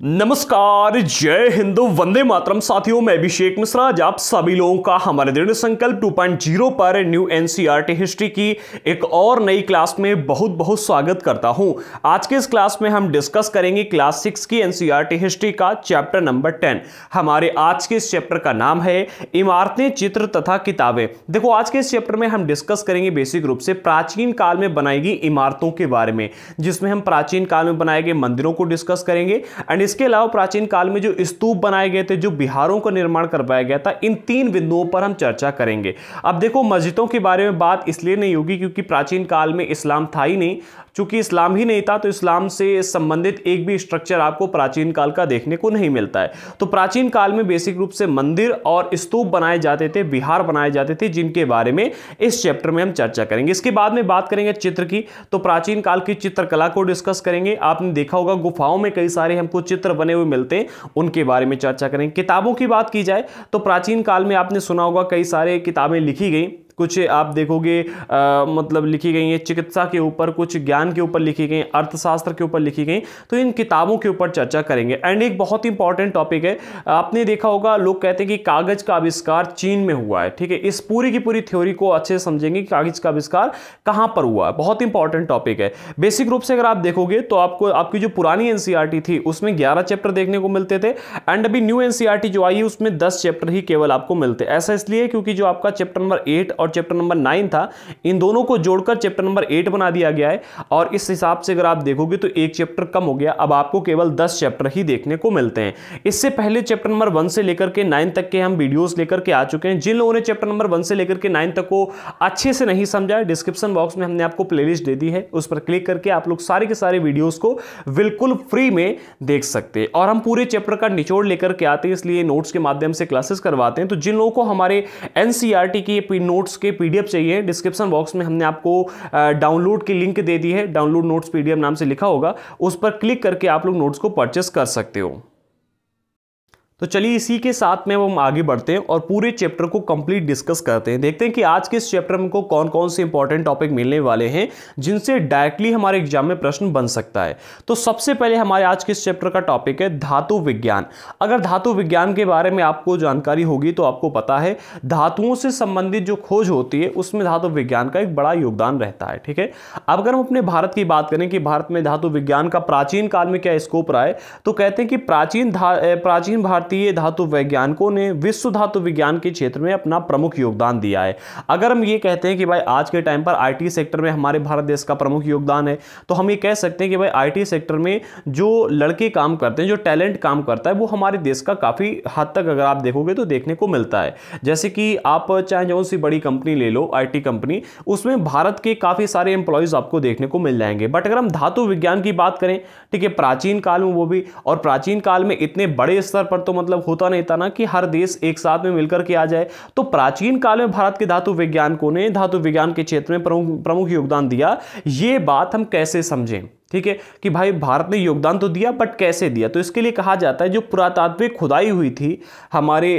नमस्कार, जय हिंद, वंदे मातरम। साथियों, मैं अभिषेक मिश्रा आज आप सभी लोगों का हमारे दृढ़ संकल्प 2.0 पर न्यू एनसीईआरटी हिस्ट्री की एक और नई क्लास में बहुत बहुत स्वागत करता हूं। आज के इस क्लास में हम डिस्कस करेंगे क्लास 6 की एनसीईआरटी हिस्ट्री का चैप्टर नंबर 10। हमारे आज के इस चैप्टर का नाम है इमारतें, चित्र तथा किताबें। देखो, आज के इस चैप्टर में हम डिस्कस करेंगे बेसिक रूप से प्राचीन काल में बनाई गई इमारतों के बारे में, जिसमें हम प्राचीन काल में बनाए गए मंदिरों को डिस्कस करेंगे एंड इसके अलावा प्राचीन काल में जो स्तूप बनाए गए थे, जो बिहारों का निर्माण करवाया गया था, इन तीन बिंदुओं पर हम चर्चा करेंगे। अब देखो, मस्जिदों के बारे में बात इसलिए नहीं होगी क्योंकि प्राचीन काल में इस्लाम था ही नहीं। चूंकि इस्लाम ही नहीं था तो इस्लाम से संबंधित एक भी स्ट्रक्चर आपको प्राचीन काल का देखने को नहीं मिलता है। तो प्राचीन काल में बेसिक रूप से मंदिर और स्तूप बनाए जाते थे, विहार बनाए जाते थे, जिनके बारे में इस चैप्टर में हम चर्चा करेंगे। इसके बाद में बात करेंगे चित्र की, तो प्राचीन काल की चित्रकला को डिस्कस करेंगे। आपने देखा होगा गुफाओं में कई सारे हमको चित्र बने हुए मिलते हैं, उनके बारे में चर्चा करेंगे। किताबों की बात की जाए तो प्राचीन काल में आपने सुना होगा कई सारे किताबें लिखी गई। कुछ आप देखोगे मतलब लिखी गई हैं चिकित्सा के ऊपर, कुछ ज्ञान के ऊपर लिखी गई, अर्थशास्त्र के ऊपर लिखी गई। तो इन किताबों के ऊपर चर्चा करेंगे। एंड एक बहुत इंपॉर्टेंट टॉपिक है, आपने देखा होगा लोग कहते हैं कि कागज का आविष्कार चीन में हुआ है। ठीक है, इस पूरी की पूरी थ्योरी को अच्छे से समझेंगे कि कागज का आविष्कार कहां पर हुआ है। बहुत इंपॉर्टेंट टॉपिक है। बेसिक रूप से अगर आप देखोगे तो आपको आपकी जो पुरानी एनसीईआरटी थी उसमें 11 चैप्टर देखने को मिलते थे एंड अभी न्यू एनसीईआरटी जो आई है उसमें 10 चैप्टर ही केवल आपको मिलते। ऐसा इसलिए क्योंकि जो आपका चैप्टर नंबर 8 और चैप्टर नंबर 9 था, इन दोनों को जोड़कर चैप्टर नंबर 8 बना दिया गया है। और इस हिसाब से अगर आप देखोगे तो एक चैप्टर कम हो गया, अब आपको केवल 10 चैप्टर ही देखने को मिलते हैं। इससे पहले चैप्टर नंबर 1 से लेकर के 9 तक के हम वीडियोस लेकर के आ चुके हैं। जिन लोगों ने चैप्टर नंबर 1 से लेकर के 9 तक को अच्छे से नहीं समझा, डिस्क्रिप्शन बॉक्स में हमने आपको प्लेलिस्ट दे दी है, उस पर क्लिक करके आप लोग सारे के सारे वीडियोस को बिल्कुल फ्री में देख सकते हैं। और हम पूरे चैप्टर का निचोड़ लेकर के आते हैं, इसलिए नोट्स के माध्यम से क्लासेस करवाते हैं। तो जिन लोगों को हमारे एनसीईआरटी की नोट्स के पीडीएफ चाहिए, डिस्क्रिप्शन बॉक्स में हमने आपको डाउनलोड की लिंक दे दी है, डाउनलोड नोट्स पीडीएफ नाम से लिखा होगा, उस पर क्लिक करके आप लोग नोट्स को परचेस कर सकते हो। तो चलिए इसी के साथ में हम आगे बढ़ते हैं और पूरे चैप्टर को कंप्लीट डिस्कस करते हैं। देखते हैं कि आज के इस चैप्टर में को कौन कौन से इंपॉर्टेंट टॉपिक मिलने वाले हैं जिनसे डायरेक्टली हमारे एग्जाम में प्रश्न बन सकता है। तो सबसे पहले हमारे आज के इस चैप्टर का टॉपिक है धातु विज्ञान। अगर धातु विज्ञान के बारे में आपको जानकारी होगी तो आपको पता है धातुओं से संबंधित जो खोज होती है उसमें धातु विज्ञान का एक बड़ा योगदान रहता है। ठीक है, अब अगर हम अपने भारत की बात करें कि भारत में धातु विज्ञान का प्राचीन काल में क्या स्कोप रहा है, तो कहते हैं कि प्राचीन भारतीय धातु वैज्ञानिकों ने विश्व धातु विज्ञान के क्षेत्र में अपना प्रमुख योगदान दिया है। अगर हम ये कहते हैं कि भाई आज के टाइम पर आईटी सेक्टर में हमारे भारत देश का प्रमुख योगदान है, तो हम ये कह सकते हैं कि भाई आईटी सेक्टर में जो लड़के काम करते हैं, जो टैलेंट काम करता है, वो हमारे देश का काफी हद तक अगर आप देखोगे तो देखने को मिलता है। जैसे कि आप चाहे जो सी बड़ी कंपनी ले लो, आईटी कंपनी, उसमें भारत के काफी सारे एम्प्लॉयज आपको देखने को मिल जाएंगे। बट अगर हम धातु विज्ञान की बात करें, ठीक है, प्राचीन काल में वो भी, और प्राचीन काल में इतने बड़े स्तर पर तो मतलब होता नहीं था ना कि हर देश एक साथ में मिलकर के आ जाए। तो प्राचीन काल में भारत के धातु वैज्ञानिकों ने धातु विज्ञान के क्षेत्र में प्रमुख योगदान दिया। यह बात हम कैसे समझें, ठीक है, कि भाई भारत ने योगदान तो दिया बट कैसे दिया। तो इसके लिए कहा जाता है जो पुरातात्विक खुदाई हुई थी, हमारे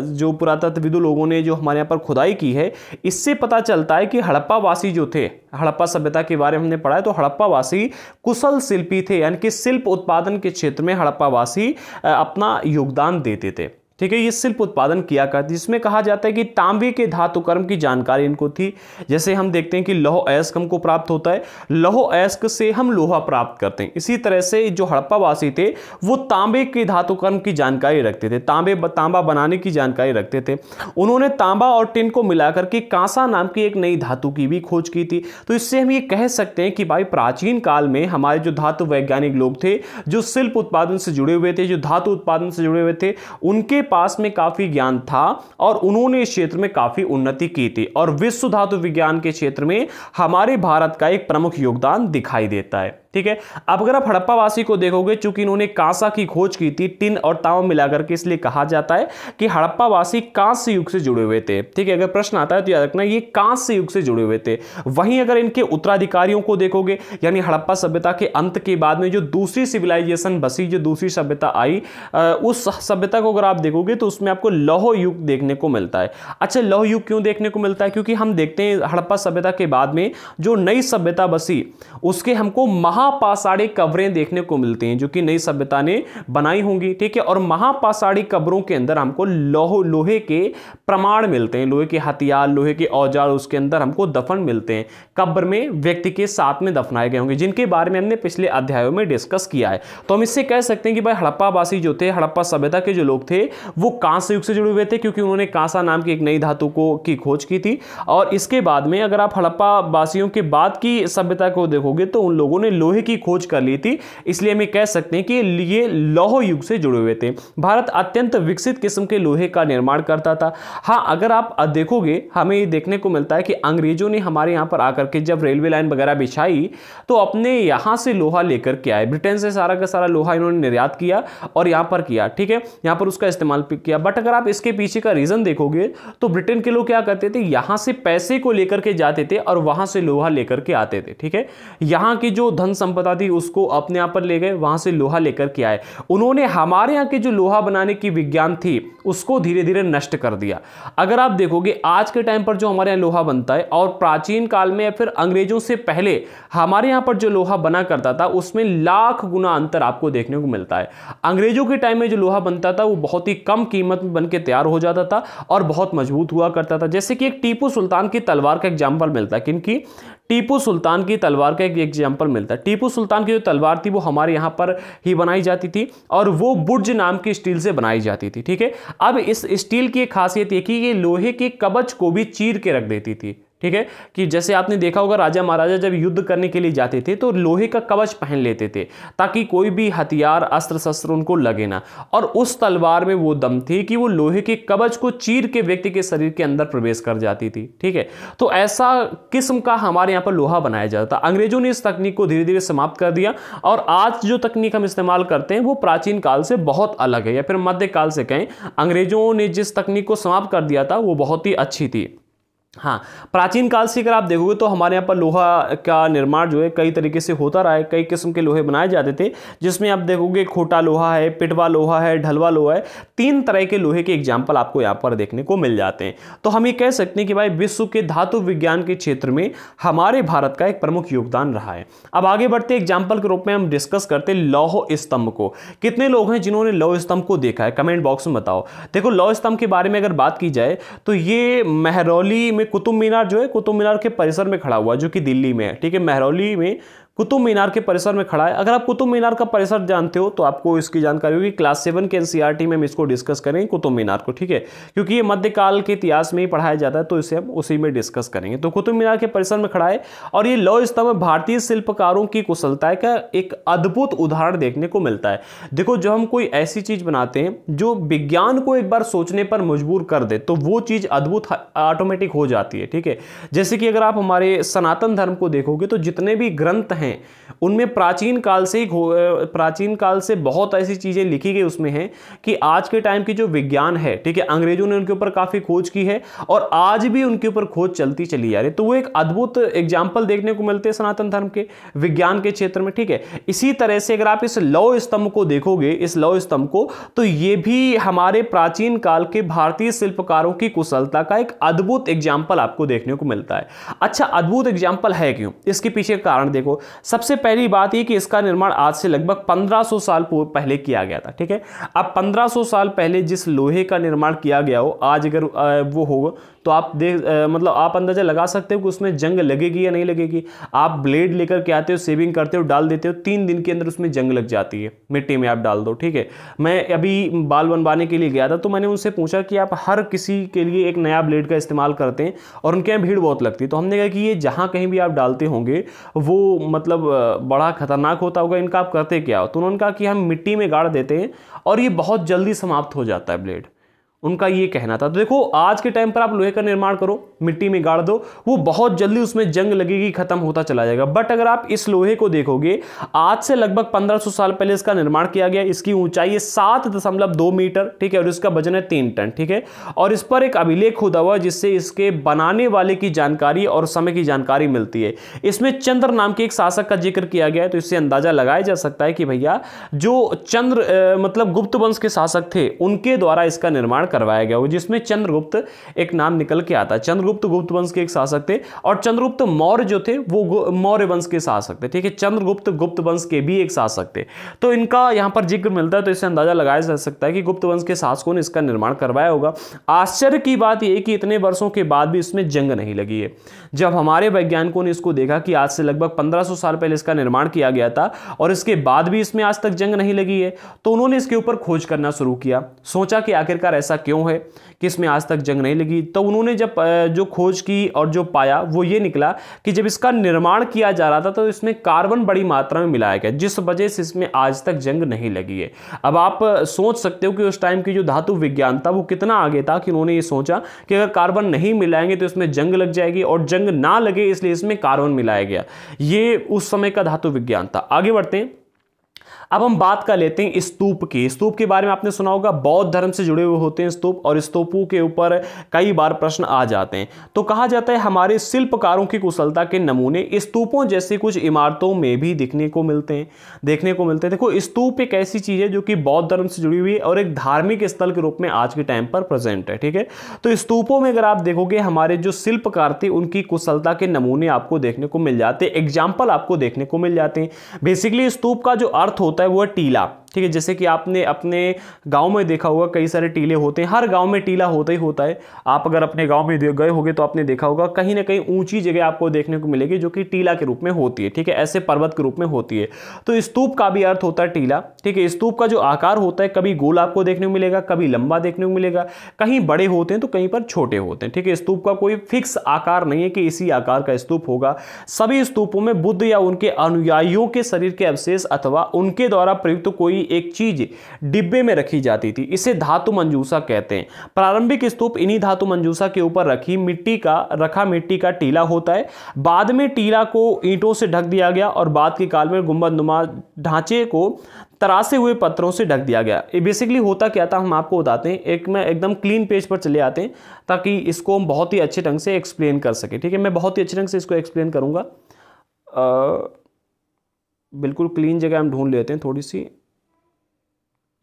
जो पुरातत्वविदों लोगों ने जो हमारे यहाँ पर खुदाई की है, इससे पता चलता है कि हड़प्पा वासी जो थे, हड़प्पा सभ्यता के बारे में हमने पढ़ा है, तो हड़प्पा वासी कुशल शिल्पी थे, यानी कि शिल्प उत्पादन के क्षेत्र में हड़प्पा वासी अपना योगदान देते थे। ठीक है, ये शिल्प उत्पादन किया करते, जिसमें कहा जाता है कि तांबे के धातु कर्म की जानकारी इनको थी। जैसे हम देखते हैं कि लौह अयस्क हमको प्राप्त होता है, लौह अयस्क से हम लोहा प्राप्त करते हैं। इसी तरह से जो हड़प्पावासी थे वो तांबे के धातु कर्म की जानकारी रखते थे, तांबा बनाने की जानकारी रखते थे। उन्होंने तांबा और टिन को मिलाकर के कांसा नाम की एक नई धातु की भी खोज की थी। तो इससे हम ये कह सकते हैं कि भाई प्राचीन काल में हमारे जो धातु वैज्ञानिक लोग थे, जो शिल्प उत्पादन से जुड़े हुए थे, जो धातु उत्पादन से जुड़े हुए थे, उनके पास में काफी ज्ञान था और उन्होंने इस क्षेत्र में काफी उन्नति की थी। और विश्व धातु विज्ञान के क्षेत्र में हमारे भारत का एक प्रमुख योगदान दिखाई देता है। ठीक है, अब अगर आप हड़प्पावासी को देखोगे, चूंकि इन्होंने कांसा की खोज की थी, टिन और तांबा मिलाकर के, इसलिए कहा जाता है कि हड़प्पावासी कांस्य युग से जुड़े हुए थे। ठीक है, अगर प्रश्न आता है तो याद रखना ये कांस्य युग से जुड़े हुए थे। वहीं अगर इनके उत्तराधिकारियों को देखोगे, यानी हड़प्पा सभ्यता के अंत के बाद में जो दूसरी सिविलाइजेशन बसी, जो दूसरी सभ्यता आई, उस सभ्यता को अगर आप देखोगे तो उसमें आपको लौह युग देखने को मिलता है। अच्छा, लौह युग क्यों देखने को मिलता है? क्योंकि हम देखते हैं हड़प्पा सभ्यता के बाद में जो नई सभ्यता बसी उसके हमको महापाषाणी कब्रें देखने को मिलती हैं जो कि नई सभ्यता ने बनाई होंगी, ठीक है। और महापाषाणी कब्रों के अंदर हमको लोहे के प्रमाण मिलते हैं, लोहे के हथियार, लोहे के औजार उसके अंदर हमको दफन मिलते हैं, कब्र में व्यक्ति के साथ में दफनाए गए होंगे, जिनके बारे में हमने पिछले अध्यायों में डिस्कस किया है। तो हम इससे कह सकते हैं कि भाई हड़प्पावासी जो थे, हड़प्पा सभ्यता के जो लोग थे, वो कांस्य युग से जुड़े हुए थे, क्योंकि उन्होंने कांसा नाम की एक नई धातु की खोज की थी। और इसके बाद में अगर आप हड़प्पा वासियों के बाद की सभ्यता को देखोगे तो उन लोगों ने लोहे की खोज कर ली थी, इसलिए हम कह सकते हैं कि ये लौह युग से जुड़े हुए थे। भारत अत्यंत विकसित किस्म के लोहे का निर्माण करता था। हाँ, अगर आप देखोगे हमें ये देखने को मिलता है कि अंग्रेजों ने हमारे यहाँ पर आकर के जब रेलवे लाइन वगैरह बिछाई तो अपने यहाँ से लोहा लेकर के आए, ब्रिटेन से सारा का सारा लोहा इन्होंने निर्यात किया और यहाँ पर किया, ठीक है, यहाँ पर उसका इस्तेमाल किया। बट अगर आप इसके पीछे का रीजन देखोगे तो ब्रिटेन के लोग क्या करते थे, यहाँ से पैसे को लेकर के जाते थे और वहां से लोहा लेकर के आते थे, ठीक है। यहाँ की जो धन संपदा थी उसको अपने यहाँ पर ले गए, वहां से लोहा लेकर के आए। उन्होंने हमारे यहाँ के जो लोहा बनाने की विज्ञान थी उसको धीरे धीरे नष्ट कर दिया। अगर आप देखोगे आज के टाइम पर जो हमारे यहाँ लोहा बनता है और प्राचीन काल में या फिर अंग्रेजों से पहले हमारे यहाँ पर जो लोहा बना करता था उसमें लाख गुना अंतर आपको देखने को मिलता है। अंग्रेजों के टाइम में जो लोहा बनता था वो बहुत ही कम कीमत में बन के तैयार हो जाता था और बहुत मजबूत हुआ करता था। जैसे कि एक टीपू सुल्तान की तलवार का एग्जाम्पल मिलता है, किनकी, टीपू सुल्तान की तलवार का एक एग्जाम्पल मिलता है। टीपू सुल्तान की जो तलवार थी वो हमारे यहाँ पर ही बनाई जाती थी और वो बुर्ज नाम की स्टील से बनाई जाती थी, ठीक है। अब इस स्टील की खासियत ये कि ये लोहे के कवच को भी चीर के रख देती थी, ठीक है। कि जैसे आपने देखा होगा राजा महाराजा जब युद्ध करने के लिए जाते थे तो लोहे का कवच पहन लेते थे ताकि कोई भी हथियार अस्त्र शस्त्र उनको लगे ना। और उस तलवार में वो दम थी कि वो लोहे के कवच को चीर के व्यक्ति के शरीर के अंदर प्रवेश कर जाती थी, ठीक है। तो ऐसा किस्म का हमारे यहाँ पर लोहा बनाया जाता था। अंग्रेजों ने इस तकनीक को धीरे धीरे समाप्त कर दिया और आज जो तकनीक हम इस्तेमाल करते हैं वो प्राचीन काल से बहुत अलग है, या फिर मध्यकाल से कहें। अंग्रेजों ने जिस तकनीक को समाप्त कर दिया था वो बहुत ही अच्छी थी। हाँ, प्राचीन काल से अगर आप देखोगे तो हमारे यहाँ पर लोहा का निर्माण जो है कई तरीके से होता रहा है। कई किस्म के लोहे बनाए जाते थे, जिसमें आप देखोगे खोटा लोहा है, पिटवा लोहा है, ढलवा लोहा है। 3 तरह के लोहे के एग्जाम्पल आपको यहाँ पर देखने को मिल जाते हैं। तो हम ये कह सकते हैं कि भाई विश्व के धातु विज्ञान के क्षेत्र में हमारे भारत का एक प्रमुख योगदान रहा है। अब आगे बढ़ते एग्जाम्पल के रूप में हम डिस्कस करते हैं लौह स्तंभ को। कितने लोग हैं जिन्होंने लौह स्तंभ को देखा है, कमेंट बॉक्स में बताओ। देखो, लौह स्तंभ के बारे में अगर बात की जाए तो ये महरौली में कुतुब मीनार जो है, कुतुब मीनार के परिसर में खड़ा हुआ जो कि दिल्ली में है, ठीक है। महरौली में कुतुब मीनार के परिसर में खड़ा है। अगर आप कुतुब मीनार का परिसर जानते हो तो आपको इसकी जानकारी होगी। क्लास 7 के एनसीईआरटी में हम इसको डिस्कस करेंगे कुतुब मीनार को, ठीक है, क्योंकि ये मध्यकाल के इतिहास में ही पढ़ाया जाता है तो इसे हम उसी में डिस्कस करेंगे। तो कुतुब मीनार के परिसर में खड़ा है और ये लौह स्तंभ भारतीय शिल्पकारों की कुशलता का एक अद्भुत उदाहरण देखने को मिलता है। देखो, जब हम कोई ऐसी चीज बनाते हैं जो विज्ञान को एक बार सोचने पर मजबूर कर दे तो वो चीज अद्भुत ऑटोमेटिक हो जाती है, ठीक है। जैसे कि अगर आप हमारे सनातन धर्म को देखोगे तो जितने भी ग्रंथ हैं उनमें प्राचीन काल से बहुत ऐसी चीजें लिखी गई उसमें हैं कि आज के टाइम की जो विज्ञान है, ठीक है, अंग्रेजों ने उनके ऊपर काफी खोज की है और आज भी उनके ऊपर खोज चलती चली जा रही है। तो वो एक अद्भुत एग्जाम्पल देखने को मिलते हैं सनातन धर्म के विज्ञान के क्षेत्र में, ठीक है। इसी तरह से अगर आप इस लौह स्तंभ को देखोगे, इस लौह स्तंभ को, तो ये भी हमारे प्राचीन काल के भारतीय शिल्पकारों की कुशलता का एक अद्भुत एग्जाम्पल आपको देखने को मिलता है। अच्छा, अद्भुत एग्जाम्पल है क्यों? इसके पीछे कारण देखो। सबसे पहली बात यह कि इसका निर्माण आज से लगभग 1500 साल पहले किया गया था, ठीक है। अब 1500 साल पहले जिस लोहे का निर्माण किया गया हो, आज अगर वो होगा तो आप मतलब आप अंदाजा लगा सकते हो कि उसमें जंग लगेगी या नहीं लगेगी। आप ब्लेड लेकर के आते हो, सेविंग करते हो, डाल देते हो, 3 दिन के अंदर उसमें जंग लग जाती है। मिट्टी में आप डाल दो, ठीक है। मैं अभी बाल बनवाने के लिए गया था तो मैंने उनसे पूछा कि आप हर किसी के लिए एक नया ब्लेड का इस्तेमाल करते हैं और उनके यहाँ भीड़ बहुत लगती है। तो हमने कहा कि ये जहाँ कहीं भी आप डालते होंगे वो मतलब बड़ा खतरनाक होता होगा, इनका आप करते क्या हो? तो उन्होंने कहा कि हम मिट्टी में गाड़ देते हैं और ये बहुत जल्दी समाप्त हो जाता है ब्लेड। उनका ये कहना था। तो देखो, आज के टाइम पर आप लोहे का निर्माण करो, मिट्टी में गाड़ दो, वो बहुत जल्दी उसमें जंग लगेगी, खत्म होता चला जाएगा। बट अगर आप इस लोहे को देखोगे, आज से लगभग 1500 साल पहले इसका निर्माण किया गया। इसकी ऊंचाई है 7.2 मीटर, ठीक है, और इसका वजन है 3 टन, ठीक है। और इस पर एक अभिलेख खुदा हुआ जिससे इसके बनाने वाले की जानकारी और समय की जानकारी मिलती है। इसमें चंद्र नाम के एक शासक का जिक्र किया गया है। तो इससे अंदाजा लगाया जा सकता है कि भैया जो चंद्र मतलब गुप्त वंश के शासक थे, उनके द्वारा इसका निर्माण करवाया गया हो, जिसमें चंद्रगुप्त एक नाम निकल के आता है। चंद्रगुप्त गुप्त वंश के एक शासक थे और चंद्रगुप्त मौर्य जो थे वो मौर्य वंश के शासक थे। ठीक है, चंद्रगुप्त गुप्त वंश के भी एक शासक थे। तो इनका यहाँ पर जिक्र मिलता है, तो इससे अंदाजा लगाया जा सकता है कि गुप्त वंश के शासकों ने इसका निर्माण करवाया होगा। आश्चर्य की बात यह कि इतने वर्षों के बाद भी इसमें जंग नहीं लगी है। जब हमारे वैज्ञानिकों ने इसको देखा कि आज से लगभग 1500 साल पहले इसका निर्माण किया गया था और इसके बाद भी इसमें आज तक जंग नहीं लगी है, तो उन्होंने इसके ऊपर खोज करना शुरू किया। सोचा कि आखिरकार ऐसा क्यों है कि इसमें आज तक जंग नहीं लगी। तो उन्होंने जब जो खोज की और जो पाया वो ये निकला कि जब इसका निर्माण किया जा रहा था तो इसमें कार्बन बड़ी मात्रा में मिलाया गया, जिस वजह से इसमें आज तक जंग नहीं लगी है। अब आप सोच सकते हो कि उस टाइम की जो धातु विज्ञान था वो कितना आगे था कि उन्होंने ये सोचा कि अगर कार्बन नहीं मिलाएंगे तो इसमें जंग लग जाएगी, और जंग ना लगे इसलिए इसमें कार्बन मिलाया गया। ये उस समय का धातु विज्ञान था। आगे बढ़ते हैं। अब हम बात कर लेते हैं स्तूप की। स्तूप के बारे में आपने सुना होगा, बौद्ध धर्म से जुड़े हुए होते हैं स्तूप, और स्तूपों के ऊपर कई बार प्रश्न आ जाते हैं। तो कहा जाता है हमारे शिल्पकारों की कुशलता के नमूने स्तूपों जैसे कुछ इमारतों में भी देखने को मिलते हैं। देखो, स्तूप एक ऐसी चीज है जो कि बौद्ध धर्म से जुड़ी हुई है और एक धार्मिक स्थल के रूप में आज के टाइम पर प्रेजेंट है। ठीक है, तो स्तूपों में अगर आप देखोगे हमारे जो शिल्पकार थे उनकी कुशलता के नमूने आपको देखने को मिल जाते हैं, एग्जाम्पल आपको देखने को मिल जाते हैं। बेसिकली स्तूप का जो अर्थ होता है वो है टीला। ठीक है, जैसे कि आपने अपने गांव में देखा होगा कई सारे टीले होते हैं, हर गांव में टीला होता ही होता है। आप अगर अपने गांव में गए होगे तो आपने देखा होगा कहीं ना कहीं ऊंची जगह आपको देखने को मिलेगी जो कि टीला के रूप में होती है। ठीक है, ऐसे पर्वत के रूप में होती है। तो स्तूप का भी अर्थ होता है टीला। ठीक है, स्तूप का जो आकार होता है कभी गोल आपको देखने को मिलेगा, कभी लंबा देखने को मिलेगा, कहीं बड़े होते हैं तो कहीं पर छोटे होते हैं। ठीक है, स्तूप का कोई फिक्स आकार नहीं है कि इसी आकार का स्तूप होगा। सभी स्तूपों में बुद्ध या उनके अनुयायियों के शरीर के अवशेष अथवा उनके द्वारा प्रयुक्त कोई एक चीज डिब्बे में रखी जाती थी। इसे धातु मंजूसा कहते हैं। प्रारंभिक स्तूप इन्हीं धातु मंजूसा के ऊपर रखा मिट्टी का टीला होता है। बाद में टीला को ईंटों से ढक दिया गया और बाद के काल में गुंबदनुमा ढांचे को तरासे हुए पत्थरों से ढक दिया गया। ये बेसिकली होता क्या था हम आपको बताते हैं। एक मैं एकदम क्लीन पेज पर चले आते हैं ताकि इसको हम बहुत ही अच्छे ढंग से एक्सप्लेन कर सके। ठीक है, मैं बहुत ही अच्छे ढंग से इसको एक्सप्लेन करूंगा। बिल्कुल क्लीन जगह हम ढूंढ लेते हैं थोड़ी सी,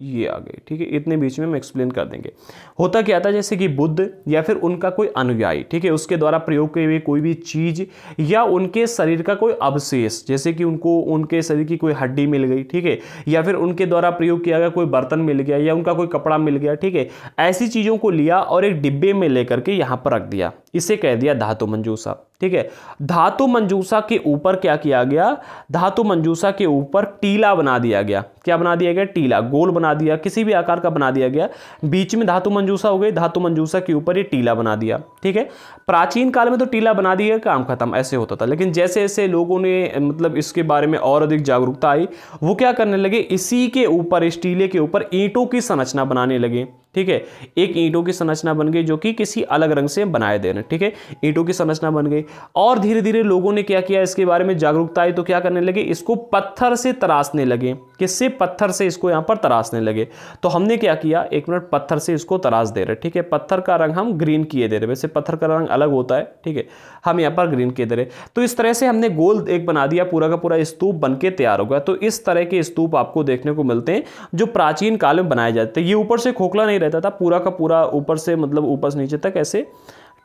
ये आ गई। ठीक है, इतने बीच में हम एक्सप्लेन कर देंगे। होता क्या था, जैसे कि बुद्ध या फिर उनका कोई अनुयायी, ठीक है, उसके द्वारा प्रयोग किए हुए कोई भी चीज या उनके शरीर का कोई अवशेष, जैसे कि उनको उनके शरीर की कोई हड्डी मिल गई, ठीक है, या फिर उनके द्वारा प्रयोग किया गया कोई बर्तन मिल गया या उनका कोई कपड़ा मिल गया, ठीक है, ऐसी चीजों को लिया और एक डिब्बे में लेकर के यहां पर रख दिया। इसे कह दिया धातु मंजूसा। ठीक है, धातु मंजूसा के ऊपर क्या किया गया, धातु मंजूसा के ऊपर टीला बना दिया गया। क्या बना दिया गया, टीला गोल बना दिया, किसी भी आकार का बना दिया गया। बीच में धातु मंजूसा हो गई, धातु मंजूसा के ऊपर ये टीला बना दिया। ठीक है, प्राचीन काल में तो टीला बना दिया, काम खत्म, ऐसे होता था। लेकिन जैसे जैसे लोगों ने मतलब इसके बारे में और अधिक जागरूकता आई, वो क्या करने लगे, इसी के ऊपर, इस टीले के ऊपर ईंटों की संरचना बनाने लगे। ठीक है, एक ईंटों की संरचना बन गई जो कि किसी अलग रंग से बनाए दे रहे हैं। ठीक है, ईंटों की संरचना बन गई और धीरे धीरे लोगों ने क्या किया, इसके बारे में जागरूकता आई तो क्या करने लगे, इसको पत्थर से तराशने लगे। किससे, पत्थर से इसको यहां पर तराशने लगे। तो हमने क्या किया, एक मिनट, पत्थर से इसको तराश दे रहे। ठीक है, पत्थर का रंग हम ग्रीन किए दे रहे, वैसे पत्थर का रंग अलग होता है। ठीक है, हम यहाँ पर ग्रीन किए दे रहे। तो इस तरह से हमने गोल एक बना दिया, पूरा का पूरा स्तूप बन के तैयार हो गया। तो इस तरह के स्तूप आपको देखने को मिलते हैं जो प्राचीन काल में बनाए जाते हैं। ये ऊपर से खोखला नहीं रहता था, पूरा का पूरा ऊपर से मतलब ऊपर से नीचे तक ऐसे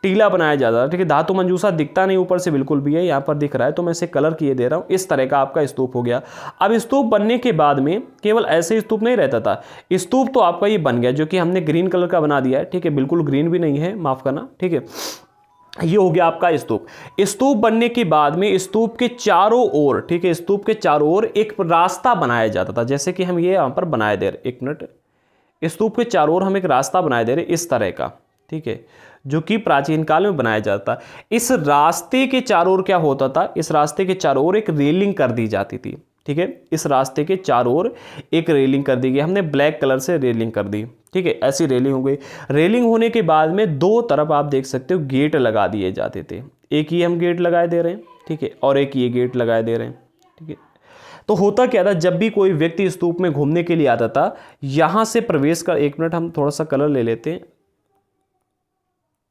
टीला बनाया जाता है। ठीक है, धातु मंजूसा दिखता नहीं ऊपर से बिल्कुल भी है, यहाँ पर दिख रहा है तो मैं इसे कलर किए दे रहा हूँ। इस तरह का आपका स्तूप हो गया। अब स्तूप बनने के बाद में केवल ऐसे स्तूप नहीं रहता था, स्तूप तो आपका ये बन गया जो कि हमने ग्रीन कलर का बना दिया है। ठीक है, बिल्कुल ग्रीन भी नहीं है, माफ करना। ठीक है, ये हो गया आपका स्तूप। स्तूप बनने के बाद में स्तूप के चारों ओर, ठीक है, स्तूप के चारों ओर एक रास्ता बनाया जाता था, जैसे कि हम ये यहाँ पर बनाए दे रहे। एक मिनट, स्तूप के चारों ओर हम एक रास्ता बनाए दे रहे इस तरह का। ठीक है, जो कि प्राचीन काल में बनाया जाता। इस रास्ते के चारों ओर क्या होता था, इस रास्ते के चारों ओर एक रेलिंग कर दी जाती थी। ठीक है, इस रास्ते के चारों ओर एक रेलिंग कर दी गई, हमने ब्लैक कलर से रेलिंग कर दी। ठीक है, ऐसी रेलिंग हो गई। रेलिंग होने के बाद में दो तरफ आप देख सकते हो गेट लगा दिए जाते थे। एक ही हम गेट लगाए दे रहे हैं, ठीक है, और एक ये गेट लगाए दे रहे हैं। ठीक है, तो होता क्या था, जब भी कोई व्यक्ति स्तूप में घूमने के लिए आता था, यहां से प्रवेश कर, एक मिनट हम थोड़ा सा कलर ले लेते हैं।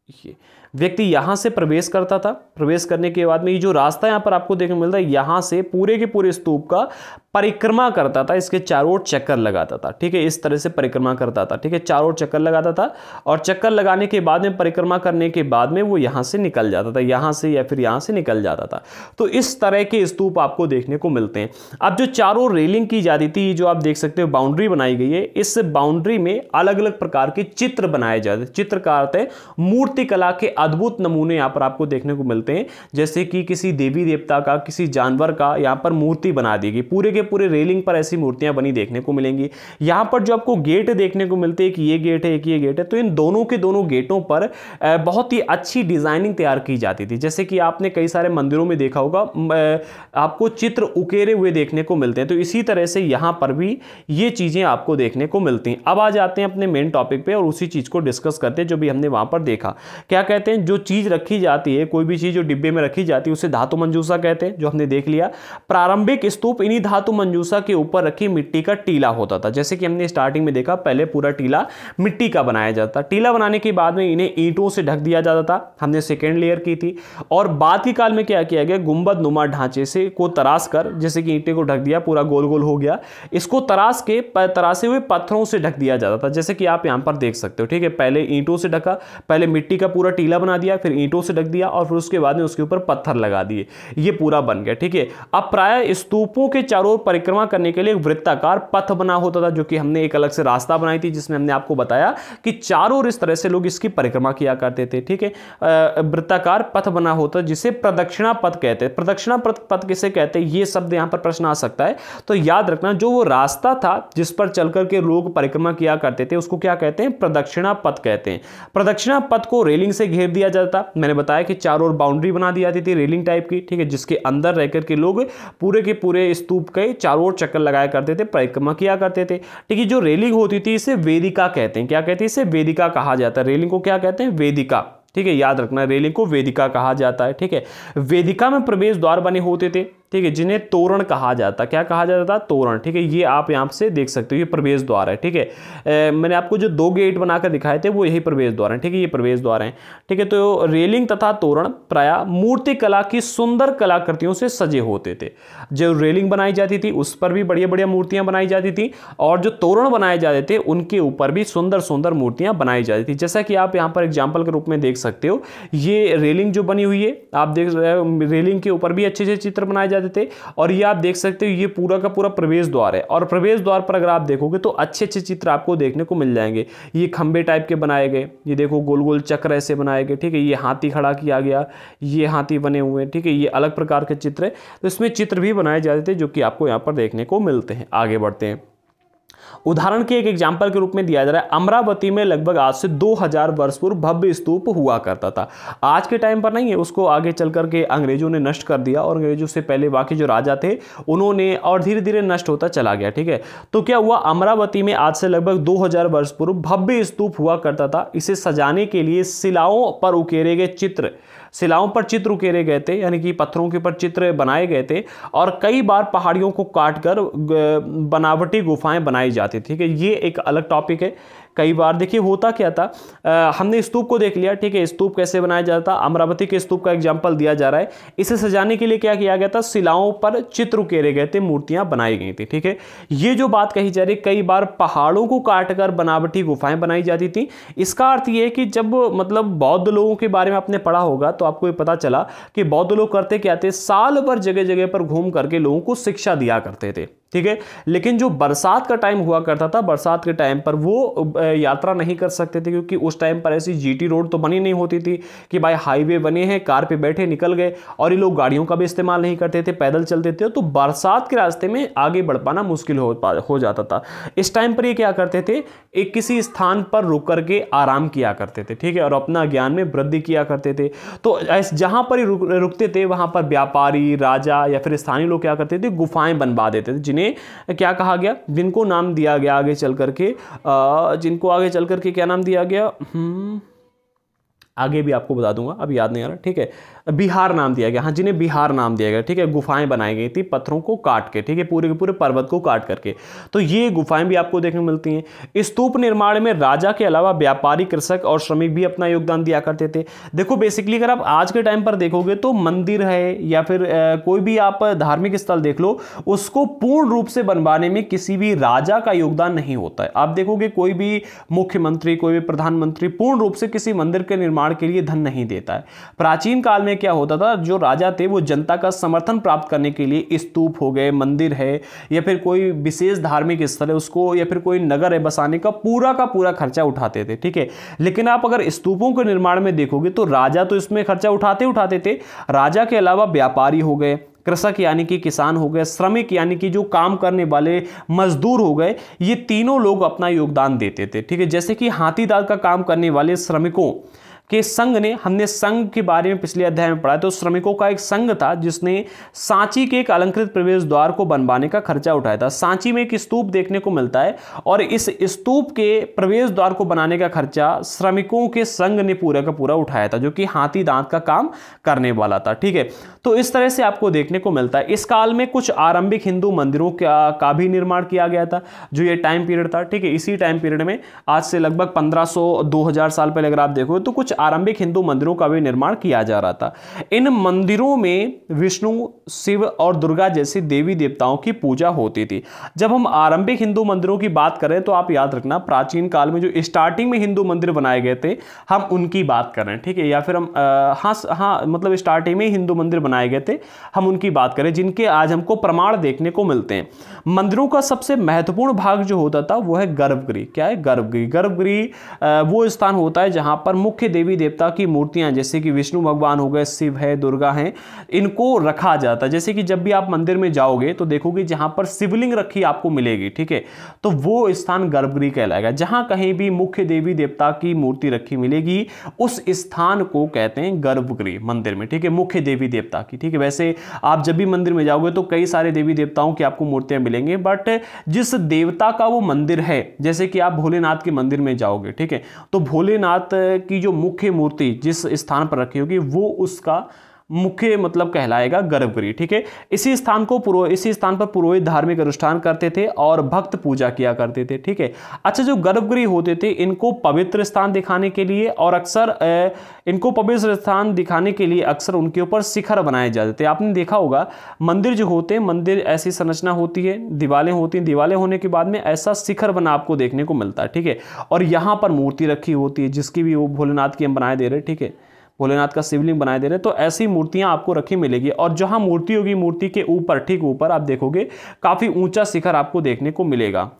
ये व्यक्ति यहाँ से प्रवेश करता था। प्रवेश करने के बाद में ये जो रास्ता यहाँ पर आपको देखने को मिलता है, यहाँ से पूरे के पूरे स्तूप का परिक्रमा करता था, इसके चारों ओर चक्कर लगाता था। ठीक है, इस तरह से परिक्रमा करता था। ठीक है, चारों ओर चक्कर लगाता था और चक्कर लगाने के बाद में, परिक्रमा करने के बाद में वो यहाँ से निकल जाता था, यहाँ से या फिर यहाँ से निकल जाता था। तो इस तरह के स्तूप आपको देखने को मिलते हैं। अब जो चारों रेलिंग की जाती थी, जो आप देख सकते हो बाउंड्री बनाई गई है, इस बाउंड्री में अलग अलग प्रकार के चित्र बनाए जाते हैं। चित्र का अर्थ है मूर्ति कला के अद्भुत नमूने यहाँ पर आपको देखने को मिलते हैं, जैसे कि किसी देवी देवता का, किसी जानवर का यहाँ पर मूर्ति बना दी गई। पूरे के पूरे रेलिंग पर ऐसी मूर्तियां बनी देखने को मिलेंगी। यहाँ पर जो आपको गेट देखने को मिलते हैं, कि ये गेट है, एक ये गेट है, तो इन दोनों के दोनों गेटों पर बहुत ही अच्छी डिजाइनिंग तैयार की जाती थी। जैसे कि आपने कई सारे मंदिरों में देखा होगा, आपको चित्र उकेरे हुए देखने को मिलते हैं। तो इसी तरह से यहाँ पर भी ये चीजें आपको देखने को मिलती हैं। अब आ जाते हैं अपने मेन टॉपिक पे और उसी चीज को डिस्कस करते हैं जो भी हमने वहां पर देखा। क्या कहते हैं, जो चीज रखी जाती है, कोई भी चीज जो डिब्बे में रखी जाती है, उसे धातु मंजूसा कहते हैं, जो हमने देख लिया। प्रारंभिक स्तूप इन्हीं धातु मंजूसा के ऊपर रखी मिट्टी का टीला होता था। जैसे कि हमने स्टार्टिंग में देखा, पहले पूरा टीला मिट्टी का बनाया जाता। टीला बनाने के बाद में इन्हें ईंटों से ढक दिया जाता था, हमने सेकेंड लेयर की थी। और बाद के काल में क्या किया गया, गुंबद नुमा ढांचे से को तराश कर, जैसे कि ईंटे को ढक दिया, पूरा गोल गोल हो गया, इसको तरासे हुए पत्थरों से ढक दिया जाता था, जैसे कि आप यहां पर देख सकते हो। ठीक है, पहले ईंटों से ढका, पहले मिट्टी का पूरा टीला बना दिया, फिर ईंटों से ढक दिया और फिर उसके बाद में उसके ऊपर पत्थर लगा दिए, ये पूरा बन गया। ठीक है, अब प्राय स्तूपों के चारों ओर परिक्रमा करने के लिए एक वृत्ताकार पथ बना होता था, जो कि हमने एक अलग से रास्ता बनाई थी, जिसमें हमने आपको बताया कि चारों ओर इस तरह से लोग इसकी परिक्रमा किया करते थे। ठीक है, वृत्ताकार पथ बना होता, जिसे प्रदक्षिणा पथ कहते हैं। प्रदक्षिणा पथ किसे कहते हैं, ये शब्द यहां पर प्रश्न आ सकता है, तो याद रखना, जो वो रास्ता था जिस पर चलकर के लोग परिक्रमा किया करते थे, उसको क्या कहते हैं, प्रदक्षिणा पथ कहते हैं। प्रदक्षिणा पथ को रेलिंग से घेर दिया जाता। मैंने बताया कि चारों ओर बाउंड्री बना दी जाती थी रेलिंग टाइप की। ठीक है, जिसके अंदर रहकर के लोग पूरे के पूरे स्तूप के चारों ओर चक्कर लगाया करते थे, परिक्रमा किया करते थे। ठीक है, जो रेलिंग होती थी इसे वेदिका कहते हैं। क्या कहते हैं, इसे वेदिका कहा जाता है। रेलिंग को क्या कहते हैं, वेदिका। ठीक है, याद रखना, रेलिंग को वेदिका कहा जाता है। ठीक है, वेदिका में प्रवेश द्वार बने होते थे। ठीक है, जिन्हें तोरण कहा जाता। क्या कहा जाता था, तोरण। ठीक है, ये आप यहां से देख सकते हो, ये प्रवेश द्वार है। ठीक है, मैंने आपको जो दो गेट बनाकर दिखाए थे वो यही प्रवेश द्वार है। ठीक है, ये प्रवेश द्वार है। ठीक है, तो रेलिंग तथा तोरण प्रायः मूर्ति कला की सुंदर कलाकृतियों से सजे होते थे। जो रेलिंग बनाई जाती थी उस पर भी बढ़िया बढ़िया मूर्तियां बनाई जाती थी, और जो तोरण बनाए जाते थे उनके ऊपर भी सुंदर सुंदर मूर्तियां बनाई जाती थी। जैसा कि आप यहाँ पर एग्जाम्पल के रूप में देख सकते हो, ये रेलिंग जो बनी हुई है, आप देख रहे हो, रेलिंग के ऊपर भी अच्छे अच्छे चित्र बनाए जाते थे। और ये आप देख सकते हो, ये पूरा का पूरा प्रवेश द्वार है, और प्रवेश द्वार पर अगर आप देखोगे तो अच्छे अच्छे चित्र आपको देखने को मिल जाएंगे। ये खंबे टाइप के बनाए गए, ये देखो गोल गोल चक्र ऐसे बनाए गए। ठीक है, ये हाथी खड़ा किया गया, ये हाथी बने हुए हैं। ठीक है, ये अलग प्रकार के चित्र है, तो इसमें चित्र भी बनाए जाते थे, जो कि आपको यहाँ पर देखने को मिलते हैं। आगे बढ़ते हैं। उदाहरण के एक एग्जाम्पल के रूप में दिया जा रहा है, अमरावती में लगभग आज से 2000 वर्ष पूर्व भव्य स्तूप हुआ करता था। आज के टाइम पर नहीं है, उसको आगे चल करके अंग्रेजों ने नष्ट कर दिया, और अंग्रेजों से पहले बाकी जो राजा थे उन्होंने, और धीरे धीरे नष्ट होता चला गया। ठीक है, तो क्या हुआ, अमरावती में आज से लगभग 2000 वर्ष पूर्व भव्य स्तूप हुआ करता था। इसे सजाने के लिए शिलाओं पर उकेरे गए चित्र, शिलाओं पर चित्र उकेरे गए थे, यानी कि पत्थरों के ऊपर चित्र बनाए गए थे, और कई बार पहाड़ियों को काटकर बनावटी गुफाएं बनाई जाती। ठीक है, ये एक अलग टॉपिक है। कई बार देखिए होता क्या था, हमने स्तूप को देख लिया। ठीक है, स्तूप कैसे बनाया जाता, अमरावती के स्तूप का एग्जांपल दिया जा रहा है। इसे सजाने के लिए क्या किया गया था, शिलाओं पर चित्र उकेरे गए थे, मूर्तियां बनाई गई थी। ठीक है, ये जो बात कही जा रही, कई बार पहाड़ों को काटकर बनावटी गुफाएं बनाई जाती थी। इसका अर्थ ये है कि जब मतलब बौद्ध लोगों के बारे में आपने पढ़ा होगा तो आपको ये पता चला कि बौद्ध लोग करते क्या थे, साल भर जगह जगह पर घूम करके लोगों को शिक्षा दिया करते थे। ठीक है, लेकिन जो बरसात का टाइम हुआ करता था, बरसात के टाइम पर वो यात्रा नहीं कर सकते थे, क्योंकि उस टाइम पर ऐसी जीटी रोड तो बनी नहीं होती थी कि भाई हाईवे बने हैं, कार पे बैठे निकल गए, और ये लोग गाड़ियों का भी इस्तेमाल नहीं करते थे, पैदल चलते थे। तो बरसात के रास्ते में आगे बढ़ पाना मुश्किल हो जाता था। इस टाइम पर ये क्या करते थे, एक किसी स्थान पर रुक करके आराम किया करते थे। ठीक है, और अपना ज्ञान में वृद्धि किया करते थे। तो जहां पर रुकते थे वहां पर व्यापारी, राजा या फिर स्थानीय लोग क्या करते थे, गुफाएं बनवा देते थे, क्या कहा गया, जिनको नाम दिया गया आगे चल करके, जिनको आगे चल करके क्या नाम दिया गया, आगे भी आपको बता दूंगा, अब याद नहीं आ रहा, ठीक है। बिहार नाम दिया गया, हाँ, जिन्हें बिहार नाम दिया गया, ठीक है। गुफाएं बनाई गई थी पत्थरों को काट के, ठीक है, पूरे के पूरे पर्वत को काट करके। तो ये गुफाएं भी आपको देखने को मिलती हैं। स्तूप निर्माण में राजा के अलावा व्यापारी, कृषक और श्रमिक भी अपना योगदान दिया करते थे। देखो बेसिकली अगर आप आज के टाइम पर देखोगे तो मंदिर है या फिर कोई भी आप धार्मिक स्थल देख लो, उसको पूर्ण रूप से बनवाने में किसी भी राजा का योगदान नहीं होता है। आप देखोगे कोई भी मुख्यमंत्री, कोई भी प्रधानमंत्री पूर्ण रूप से किसी मंदिर के निर्माण के लिए धन नहीं देता है। प्राचीन काल में क्या होता था, जो राजा थे वो जनता का समर्थन प्राप्त करने के लिए स्तूप हो गए, मंदिर है या फिर कोई विशेष धार्मिक स्थल है उसको या फिर कोई नगर है बसाने का पूरा खर्चा उठाते थे, ठीक है। लेकिन आप अगर स्तूपों के निर्माण में देखोगे तो राजा तो इसमें खर्चा उठाते थे, राजा के अलावा व्यापारी हो गए, कृषक यानी कि किसान हो गए, श्रमिक यानी कि जो काम करने वाले मजदूर हो गए, ये तीनों लोग अपना योगदान देते थे, ठीक है। जैसे कि हाथीदार का काम करने वाले श्रमिकों के संघ ने, हमने संघ के बारे में पिछले अध्याय में पढ़ा, तो श्रमिकों का एक संघ था जिसने सांची के एक अलंकृत प्रवेश द्वार को बनवाने का खर्चा उठाया था। सांची में एक स्तूप देखने को मिलता है और इस स्तूप के प्रवेश द्वार को बनाने का खर्चा श्रमिकों के संघ ने पूरा का पूरा उठाया था, जो कि हाथी दांत का काम करने वाला था, ठीक है। तो इस तरह से आपको देखने को मिलता है। इस काल में कुछ आरंभिक हिंदू मंदिरों का भी निर्माण किया गया था, जो ये टाइम पीरियड था, ठीक है। इसी टाइम पीरियड में आज से लगभग 1500-2000 साल पहले अगर आप देखो तो कुछ आरंभिक हिंदू मंदिरों का भी निर्माण किया जा रहा था। इन मंदिरों में विष्णु, शिव और दुर्गा जैसी देवी देवताओं की पूजा होती थी। जब हम आरंभिक हिंदू मंदिरों की बात करें तो आप याद रखना, प्राचीन काल में जो स्टार्टिंग में हिंदू मंदिर बनाए गए थे हम उनकी बात कर रहे हैं, ठीक है। या फिर हम हाँ मतलब स्टार्टिंग में हिंदू मंदिर बनाए गए थे, हम उनकी बात करें जिनके आज हमको प्रमाण देखने को मिलते हैं। मंदिरों का सबसे महत्वपूर्ण भाग जो होता था वो है गर्भगृह। क्या है? गर्भगृह। गर्भगृह वो स्थान होता है जहां पर मुख्य देवी देवता की मूर्तियां, जैसे कि विष्णु भगवान हो गए, शिव है, दुर्गा है, इनको रखा जाता है। जैसे कि जब भी आप मंदिर में जाओगे तो देखोगे जहां पर शिवलिंग रखी आपको मिलेगी, ठीक है, तो वो स्थान गर्भगृह कहलाएगा। जहां कहीं भी मुख्य देवी देवता की मूर्ति रखी मिलेगी उस स्थान को कहते हैं गर्भगृह मंदिर में, ठीक है, मुख्य देवी देवता की, ठीक है। वैसे आप जब भी मंदिर में जाओगे तो कई सारे देवी देवताओं की आपको मूर्तियां मिलेंगे, बट जिस देवता का वो मंदिर है, जैसे कि आप भोलेनाथ के मंदिर में जाओगे, ठीक है, तो भोलेनाथ की जो मुख्य मूर्ति जिस स्थान पर रखी होगी वो उसका मुख्य मतलब कहलाएगा गर्भगृह, ठीक है। इसी स्थान पर पुरोहित धार्मिक अनुष्ठान करते थे और भक्त पूजा किया करते थे, ठीक है। अच्छा, जो गर्भगृह होते थे इनको पवित्र स्थान दिखाने के लिए और अक्सर उनके ऊपर शिखर बनाए जाते थे। आपने देखा होगा मंदिर जो होते हैं, मंदिर ऐसी संरचना होती है, दीवारें होती हैं, दीवारें होने के बाद में ऐसा शिखर बना आपको देखने को मिलता है, ठीक है। और यहाँ पर मूर्ति रखी होती है जिसकी भी वो भोलेनाथ की हम बनाए दे रहे हैं, ठीक है, भोलेनाथ का शिवलिंग बनाए दे रहे, तो ऐसी मूर्तियां आपको रखी मिलेगी। और जहां मूर्ति होगी, मूर्ति के ऊपर, ठीक ऊपर आप देखोगे काफी ऊंचा शिखर आपको देखने को मिलेगा।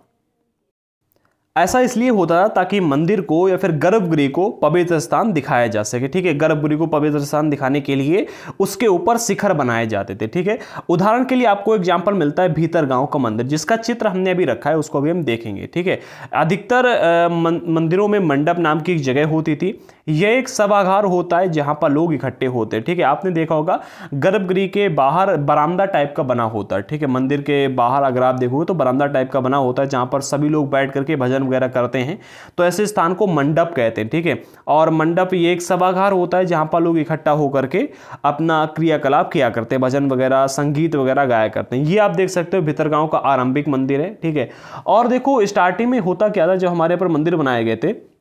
ऐसा इसलिए होता था ताकि मंदिर को या फिर गर्भगृह को पवित्र स्थान दिखाया जा सके, ठीक है। गर्भगृह को पवित्र स्थान दिखाने के लिए उसके ऊपर शिखर बनाए जाते थे, ठीक है। उदाहरण के लिए आपको एग्जांपल मिलता है भीतरगांव का मंदिर, जिसका चित्र हमने अभी रखा है, उसको भी हम देखेंगे, ठीक है। अधिकतर मंदिरों में मंडप नाम की एक जगह होती थी। यह एक सभागार होता है जहां पर लोग इकट्ठे होते हैं, ठीक है। आपने देखा होगा गर्भगृह के बाहर बरामदा टाइप का बना होता है, ठीक है। मंदिर के बाहर अगर आप देखोगे तो बरामदा टाइप का बना होता है जहां पर सभी लोग बैठ करके भजन वगैरह करते हैं, तो ऐसे स्थान को मंडप कहते हैं, ठीक है। और मंडप ये एक सभागार होता है जहां पर लोग इकट्ठा होकर के अपना क्रियाकलाप किया करते हैं, भजन वगैरह, संगीत वगैरह गाया करते हैं। ये आप देख सकते हो भीतरगांव का आरंभिक मंदिर है, ठीक है। और देखो स्टार्टिंग में होता क्या था, जो हमारे पर मंदिर बनाए गए थे,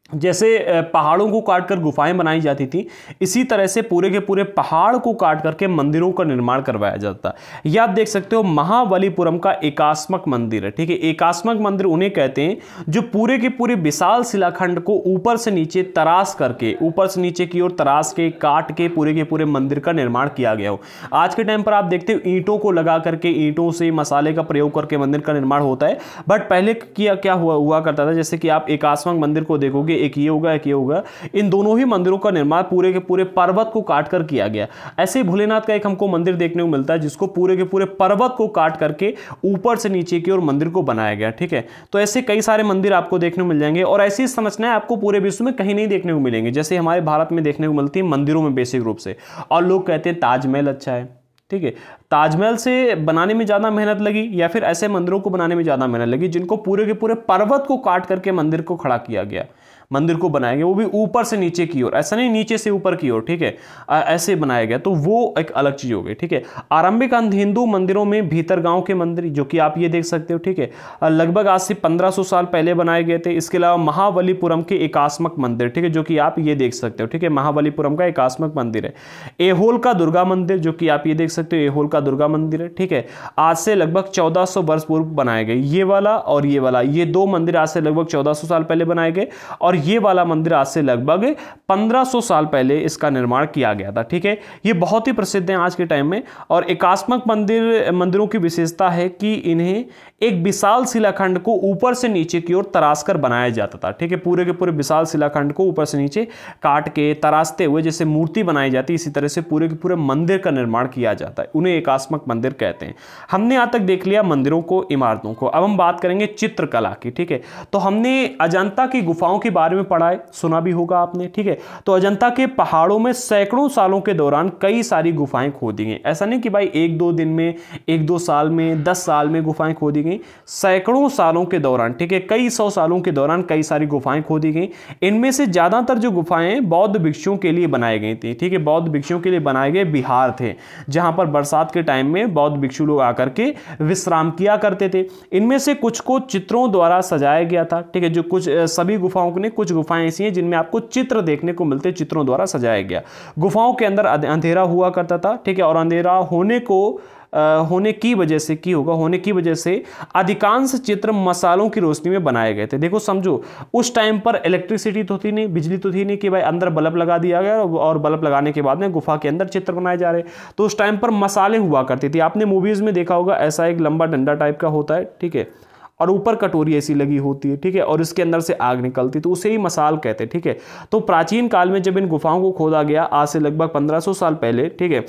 जैसे पहाड़ों को काटकर गुफाएं बनाई जाती थी, इसी तरह से पूरे के पूरे पहाड़ को काट करके मंदिरों का निर्माण करवाया जाता। ये आप देख सकते हो महाबलीपुरम का एकास्मक मंदिर है, ठीक है। एकास्मक मंदिर उन्हें कहते हैं जो पूरे के पूरे विशाल शिलाखंड को ऊपर से नीचे तराश करके, ऊपर से नीचे की ओर तराश के, काट के पूरे के पूरे मंदिर का निर्माण किया गया हो। आज के टाइम पर आप देखते हो ईंटों को लगा करके, ईंटों से मसाले का प्रयोग करके मंदिर का निर्माण होता है, बट पहले क्या हुआ करता था, जैसे कि आप एकास्मक मंदिर को देखोगे, एक ये होगा, इन दोनों ही मंदिरों का निर्माण पूरे के पूरे पर्वत को काटकर किया गया। ऐसे ही भोलेनाथ का एक हमको मंदिर देखने को मिलता है जिसको पूरे के पूरे पर्वत को काट करके ऊपर से नीचे की ओर मंदिर को बनाया गया, ठीक है। तो ऐसे कई सारे मंदिर आपको देखने को मिल जाएंगे और ऐसी संरचनाएं आपको पूरे विश्व में कहीं नहीं देखने को मिलेंगे, जैसे हमारे भारत में देखने को मिलती है मंदिरों में बेसिक रूप से। और लोग कहते हैं ताजमहल अच्छा है, ठीक है। ताजमहल से बनाने में ज़्यादा मेहनत लगी या फिर ऐसे मंदिरों को बनाने में ज़्यादा मेहनत लगी जिनको पूरे के पूरे पर्वत को काट करके मंदिर को खड़ा किया गया, मंदिर को बनाया गया, वो भी ऊपर से नीचे की ओर, ऐसा नहीं नीचे से ऊपर की ओर, ठीक है, ऐसे बनाया गया, तो वो एक अलग चीज हो गई, ठीक है। आरंभिक हिंदू मंदिरों में भीतरगांव के मंदिर जो कि आप ये देख सकते हो, ठीक है, लगभग आज से 1500 साल पहले बनाए गए थे। इसके अलावा महाबलीपुरम के एकात्मक मंदिर, ठीक है, जो कि आप ये देख सकते हो, ठीक है, महाबलीपुरम का एकात्मक मंदिर है। एहोल का दुर्गा मंदिर जो कि आप ये देख सकते हो, एहोल का दुर्गा मंदिर है, ठीक है, आज से लगभग 1400 वर्ष पूर्व बनाए गए। ये वाला और ये वाला, ये दो मंदिर आज से लगभग 1400 साल पहले बनाए गए और ये वाला मंदिर आज से लगभग 1500 साल पहले इसका निर्माण किया गया था, ठीक है। ये बहुत ही प्रसिद्ध हैं आज के टाइम में। और एकात्मक मंदिरों की विशेषता है कि इन्हें एक विशाल शिलाखंड को ऊपर से नीचे की ओर तराश कर बनाया जाता था, ठीक है, पूरे के पूरे विशाल शिलाखंड को ऊपर से नीचे काट के तराशते हुए जैसे मूर्ति बनाई जाती है, इसी तरह से पूरे के पूरे मंदिर का निर्माण किया जाता है, उन्हें एकात्मक मंदिर कहते हैं। हमने यहां तक देख लिया मंदिरों को, इमारतों को। अब हम बात करेंगे चित्रकला की, ठीक है। तो हमने अजंता की गुफाओं के बारे में पढ़ा है, सुना भी होगा आपने, ठीक है। तो अजंता के पहाड़ों में सैकड़ों सालों के दौरान कई सारी गुफाएं खोदी गई। ऐसा नहीं कि भाई एक दो दिन में, एक दो साल में, 10 साल में गुफाएं खोदी गई, सैकड़ों सालों के दौरान, ठीक है, कई सौ सालों के दौरान कई सारी गुफाएं खोदी गई। इनमें से ज्यादातर जो गुफाएं बौद्ध भिक्षुओं के लिए बनाई गई थी, ठीक है, बौद्ध भिक्षुओं के लिए बनाए गए बिहार थे, जहां पर बरसात के टाइम में बौद्ध भिक्षु लोग आकर के विश्राम किया करते थे। इनमें से कुछ को चित्रों द्वारा सजाया गया था, ठीक है, जो कुछ सभी गुफाओं ने, कुछ गुफाएं ऐसी हैं जिनमें आपको चित्र देखने को मिलते, चित्रों द्वारा सजाया गया। गुफाओं के अंदर अंधेरा हुआ करता था, ठीक है, और अंधेरा होने की वजह से अधिकांश चित्र मसालों की रोशनी में बनाए गए थे। देखो समझो, उस टाइम पर इलेक्ट्रिसिटी तो थी नहीं, बिजली तो थी नहीं कि भाई अंदर बल्ब लगा दिया गया और बल्ब लगाने के बाद में गुफा के अंदर चित्र बनाए जा रहे। तो उस टाइम पर मसाले हुआ करती थी, आपने मूवीज में देखा होगा, ऐसा एक लंबा डंडा टाइप का होता है, ठीक है, और ऊपर कटोरी ऐसी लगी होती है, ठीक है, और इसके अंदर से आग निकलती, तो उसे ही मसाल कहते हैं, ठीक है। तो प्राचीन काल में जब इन गुफाओं को खोदा गया, आज से लगभग 1500 साल पहले, ठीक है,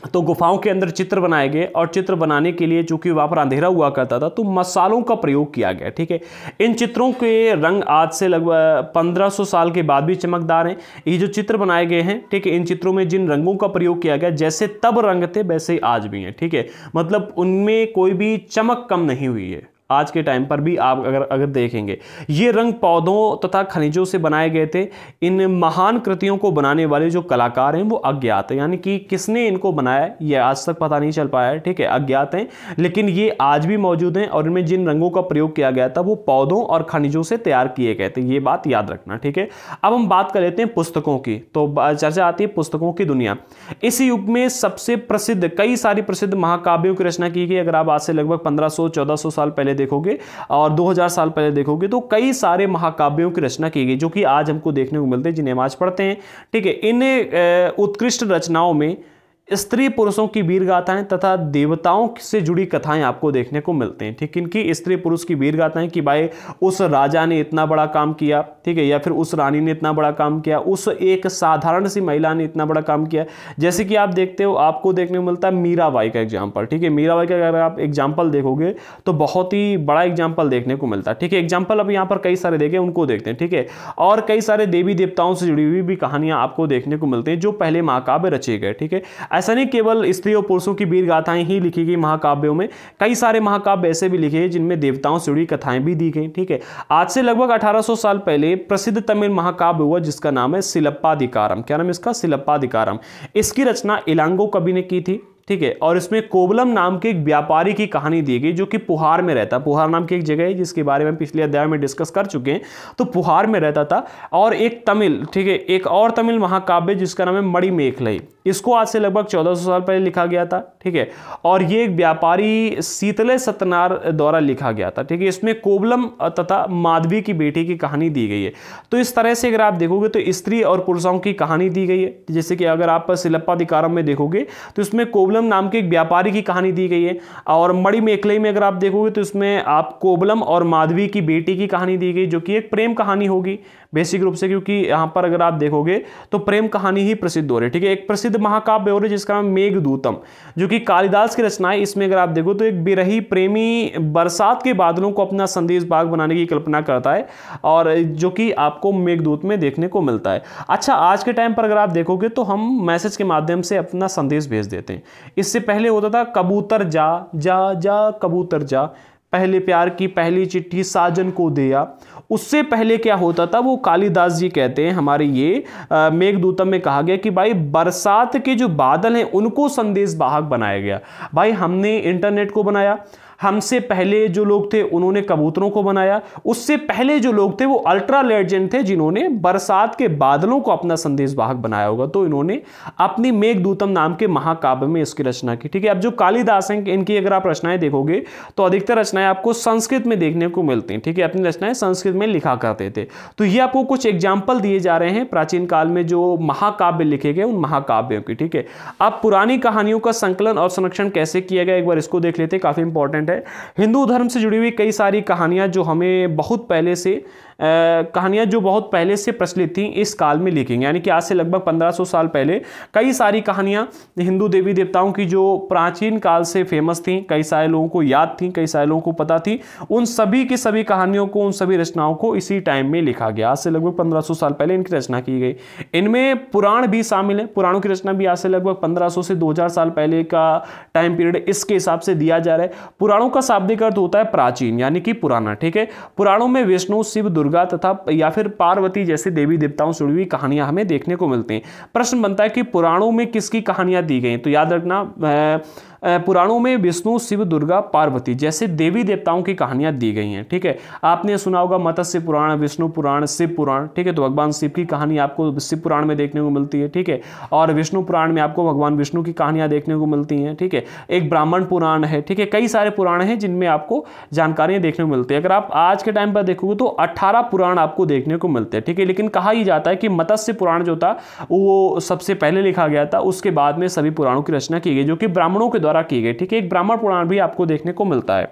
तो गुफाओं के अंदर चित्र बनाए गए और चित्र बनाने के लिए चूंकि वहां पर अंधेरा हुआ करता था तो मसालों का प्रयोग किया गया, ठीक है। इन चित्रों के रंग आज से लगभग 1500 साल के बाद भी चमकदार हैं। ये जो चित्र बनाए गए हैं, ठीक है, इन चित्रों में जिन रंगों का प्रयोग किया गया, जैसे तब रंग थे वैसे ही आज भी हैं, ठीक है, मतलब उनमें कोई भी चमक कम नहीं हुई है। आज के टाइम पर भी आप अगर देखेंगे, ये रंग पौधों तथा खनिजों से बनाए गए थे। इन महान कृतियों को बनाने वाले जो कलाकार हैं वो अज्ञात है, यानी कि किसने इनको बनाया ये आज तक पता नहीं चल पाया है, ठीक है, अज्ञात हैं, लेकिन ये आज भी मौजूद हैं और इनमें जिन रंगों का प्रयोग किया गया था वो पौधों और खनिजों से तैयार किए गए थे, ये बात याद रखना, ठीक है। अब हम बात कर लेते हैं पुस्तकों की, तो चर्चा आती है पुस्तकों की दुनिया। इस युग में सबसे प्रसिद्ध, कई सारी प्रसिद्ध महाकाव्यों की रचना की गई। अगर आप आज से लगभग 1500-1400 साल पहले देखोगे और 2000 साल पहले देखोगे तो कई सारे महाकाव्यों की रचना की गई जो कि आज हमको देखने को मिलते हैं, जिन्हें हम आज पढ़ते हैं, ठीक है। इन उत्कृष्ट रचनाओं में स्त्री पुरुषों की वीर गाथाएं तथा देवताओं से जुड़ी कथाएं आपको देखने को मिलते हैं, ठीक। इनकी स्त्री पुरुष की वीर गाथाएं कि भाई उस राजा ने इतना बड़ा काम किया, ठीक है, या फिर उस रानी ने इतना बड़ा काम किया, उस एक साधारण सी महिला ने इतना बड़ा काम किया। जैसे कि आप देखते हो, आपको देखने को मिलता है मीराबाई का एग्जाम्पल, ठीक है। मीराबाई का अगर आप एग्जाम्पल देखोगे तो बहुत ही बड़ा एग्जाम्पल देखने को मिलता है, ठीक है। एग्जाम्पल अब यहाँ पर कई सारे देखे, उनको देखते हैं, ठीक है। और कई सारे देवी देवताओं से जुड़ी हुई भी कहानियां आपको देखने को मिलती हैं जो पहले महाकाव्य रचे गए, ठीक है। ऐसा नहीं केवल स्त्री और पुरुषों की वीर गाथाएं ही लिखी गई महाकाव्यों में, कई सारे महाकाव्य ऐसे भी लिखे हैं जिनमें देवताओं से जुड़ी कथाएं भी दी गई, ठीक है। आज से लगभग 1800 साल पहले प्रसिद्ध तमिल महाकाव्य हुआ जिसका नाम है सिलप्पाधिकारम। क्या नाम है इसका? सिलप्पाधिकारम। इसकी रचना इलांगो कवि ने की थी, ठीक है। और इसमें कोवलम नाम के एक व्यापारी की कहानी दी गई जो कि पुहार में रहता, पुहार नाम की एक जगह है जिसके बारे में पिछले अध्याय में डिस्कस कर चुके हैं, तो पुहार में रहता था। और एक तमिल, ठीक है, एक और तमिल महाकाव्य जिसका नाम है मणिमेखलाई, इसको आज से लगभग 1400 साल पहले लिखा गया था, ठीक है। और ये एक व्यापारी शीतले सत्यनार द्वारा लिखा गया था, ठीक है। इसमें कोवलम तथा माधवी की बेटी की कहानी दी गई है। तो इस तरह से अगर आप देखोगे तो स्त्री और पुरुषों की कहानी दी गई है। जैसे कि अगर आप सिलप्पाधिकारम में देखोगे तो इसमें कोवलम नाम के एक व्यापारी की कहानी दी गई है। और मणिमेखलाई में अगर आप देखोगे तो इसमें आप कोवलम और माधवी की बेटी की कहानी दी गई जो कि एक प्रेम कहानी होगी, बेसिक रूप से, क्योंकि यहाँ पर अगर आप देखोगे तो प्रेम कहानी ही प्रसिद्ध हो रही है, ठीक है। एक प्रसिद्ध महाकाव्य हो रही है जिसका नाम मेघदूतम, जो कि कालिदास की रचना है। इसमें अगर आप देखो तो एक बिरही प्रेमी बरसात के बादलों को अपना संदेश बाग बनाने की कल्पना करता है, और जो कि आपको मेघदूत में देखने को मिलता है। अच्छा, आज के टाइम पर अगर आप देखोगे तो हम मैसेज के माध्यम से अपना संदेश भेज देते हैं। इससे पहले होता था कबूतर जा जा जा कबूतर जा, पहले प्यार की पहली चिट्ठी साजन को दिया। उससे पहले क्या होता था, वो कालिदास जी कहते हैं हमारे ये मेघदूतम में कहा गया कि भाई बरसात के जो बादल हैं उनको संदेश वाहक बनाया गया। भाई हमने इंटरनेट को बनाया, हमसे पहले जो लोग थे उन्होंने कबूतरों को बनाया, उससे पहले जो लोग थे वो अल्ट्रा लेजेंड थे जिन्होंने बरसात के बादलों को अपना संदेश वाहक बनाया होगा। तो इन्होंने अपनी मेघदूतम नाम के महाकाव्य में इसकी रचना की, ठीक है। अब जो कालिदास हैं इनकी अगर आप रचनाएं देखोगे तो अधिकतर रचनाएं आपको संस्कृत में देखने को मिलती हैं, ठीक है। अपनी रचनाएं संस्कृत में लिखा करते थे। तो ये आपको कुछ एग्जाम्पल दिए जा रहे हैं प्राचीन काल में जो महाकाव्य लिखे गए उन महाकाव्यों की, ठीक है। अब पुरानी कहानियों का संकलन और संरक्षण कैसे किया गया, एक बार इसको देख लेते हैं, काफी इंपॉर्टेंट है। हिंदू धर्म से जुड़ी हुई कई सारी कहानियां जो हमें बहुत पहले से प्रचलित थी इस काल में लिखी गई, यानी कि आज से लगभग 1500 साल पहले कई सारी कहानियां हिंदू देवी देवताओं की जो प्राचीन काल से फेमस थी, कई सारे लोगों को याद थी, कई सारे लोगों को पता थी, उन सभी की सभी कहानियों को, उन सभी रचनाओं को इसी टाइम में लिखा गया। आज से लगभग 1500 साल पहले इनकी रचना की गई। इनमें पुराण भी शामिल है, पुराणों की रचना भी आज से लगभग 1500 से 2000 साल पहले का टाइम पीरियड इसके हिसाब से दिया जा रहा है। पुराणों का शाब्दिक अर्थ होता है प्राचीन, यानी कि पुराना, ठीक है। पुराणों में विष्णु, शिव, दुर्गा तथा या फिर पार्वती जैसे देवी देवताओं से जुड़ी हुई कहानियां हमें देखने को मिलती हैं। प्रश्न बनता है कि पुराणों में किसकी कहानियां दी गई, तो याद रखना पुराणों में विष्णु, शिव, दुर्गा, पार्वती जैसे देवी देवताओं की कहानियां दी गई हैं, ठीक है। आपने सुना होगा मत्स्य पुराण, विष्णु पुराण, शिव पुराण, ठीक है। तो भगवान शिव की कहानी आपको शिव पुराण में देखने को मिलती है, ठीक है। और विष्णु पुराण में आपको भगवान विष्णु की कहानियां देखने को मिलती हैं, ठीक है। एक ब्राह्मण पुराण है, ठीक है। कई सारे पुराण हैं जिनमें आपको जानकारियां देखने को मिलती है। अगर आप आज के टाइम पर देखोगे तो 18 पुराण आपको देखने को मिलते हैं, ठीक है। लेकिन कहा ही जाता है कि मत्स्य पुराण जो था वो सबसे पहले लिखा गया था, उसके बाद में सभी पुराणों की रचना की गई जो कि ब्राह्मणों के द्वारा की गई, ठीक है। एक ब्राह्मण पुराण भी आपको देखने को मिलता है।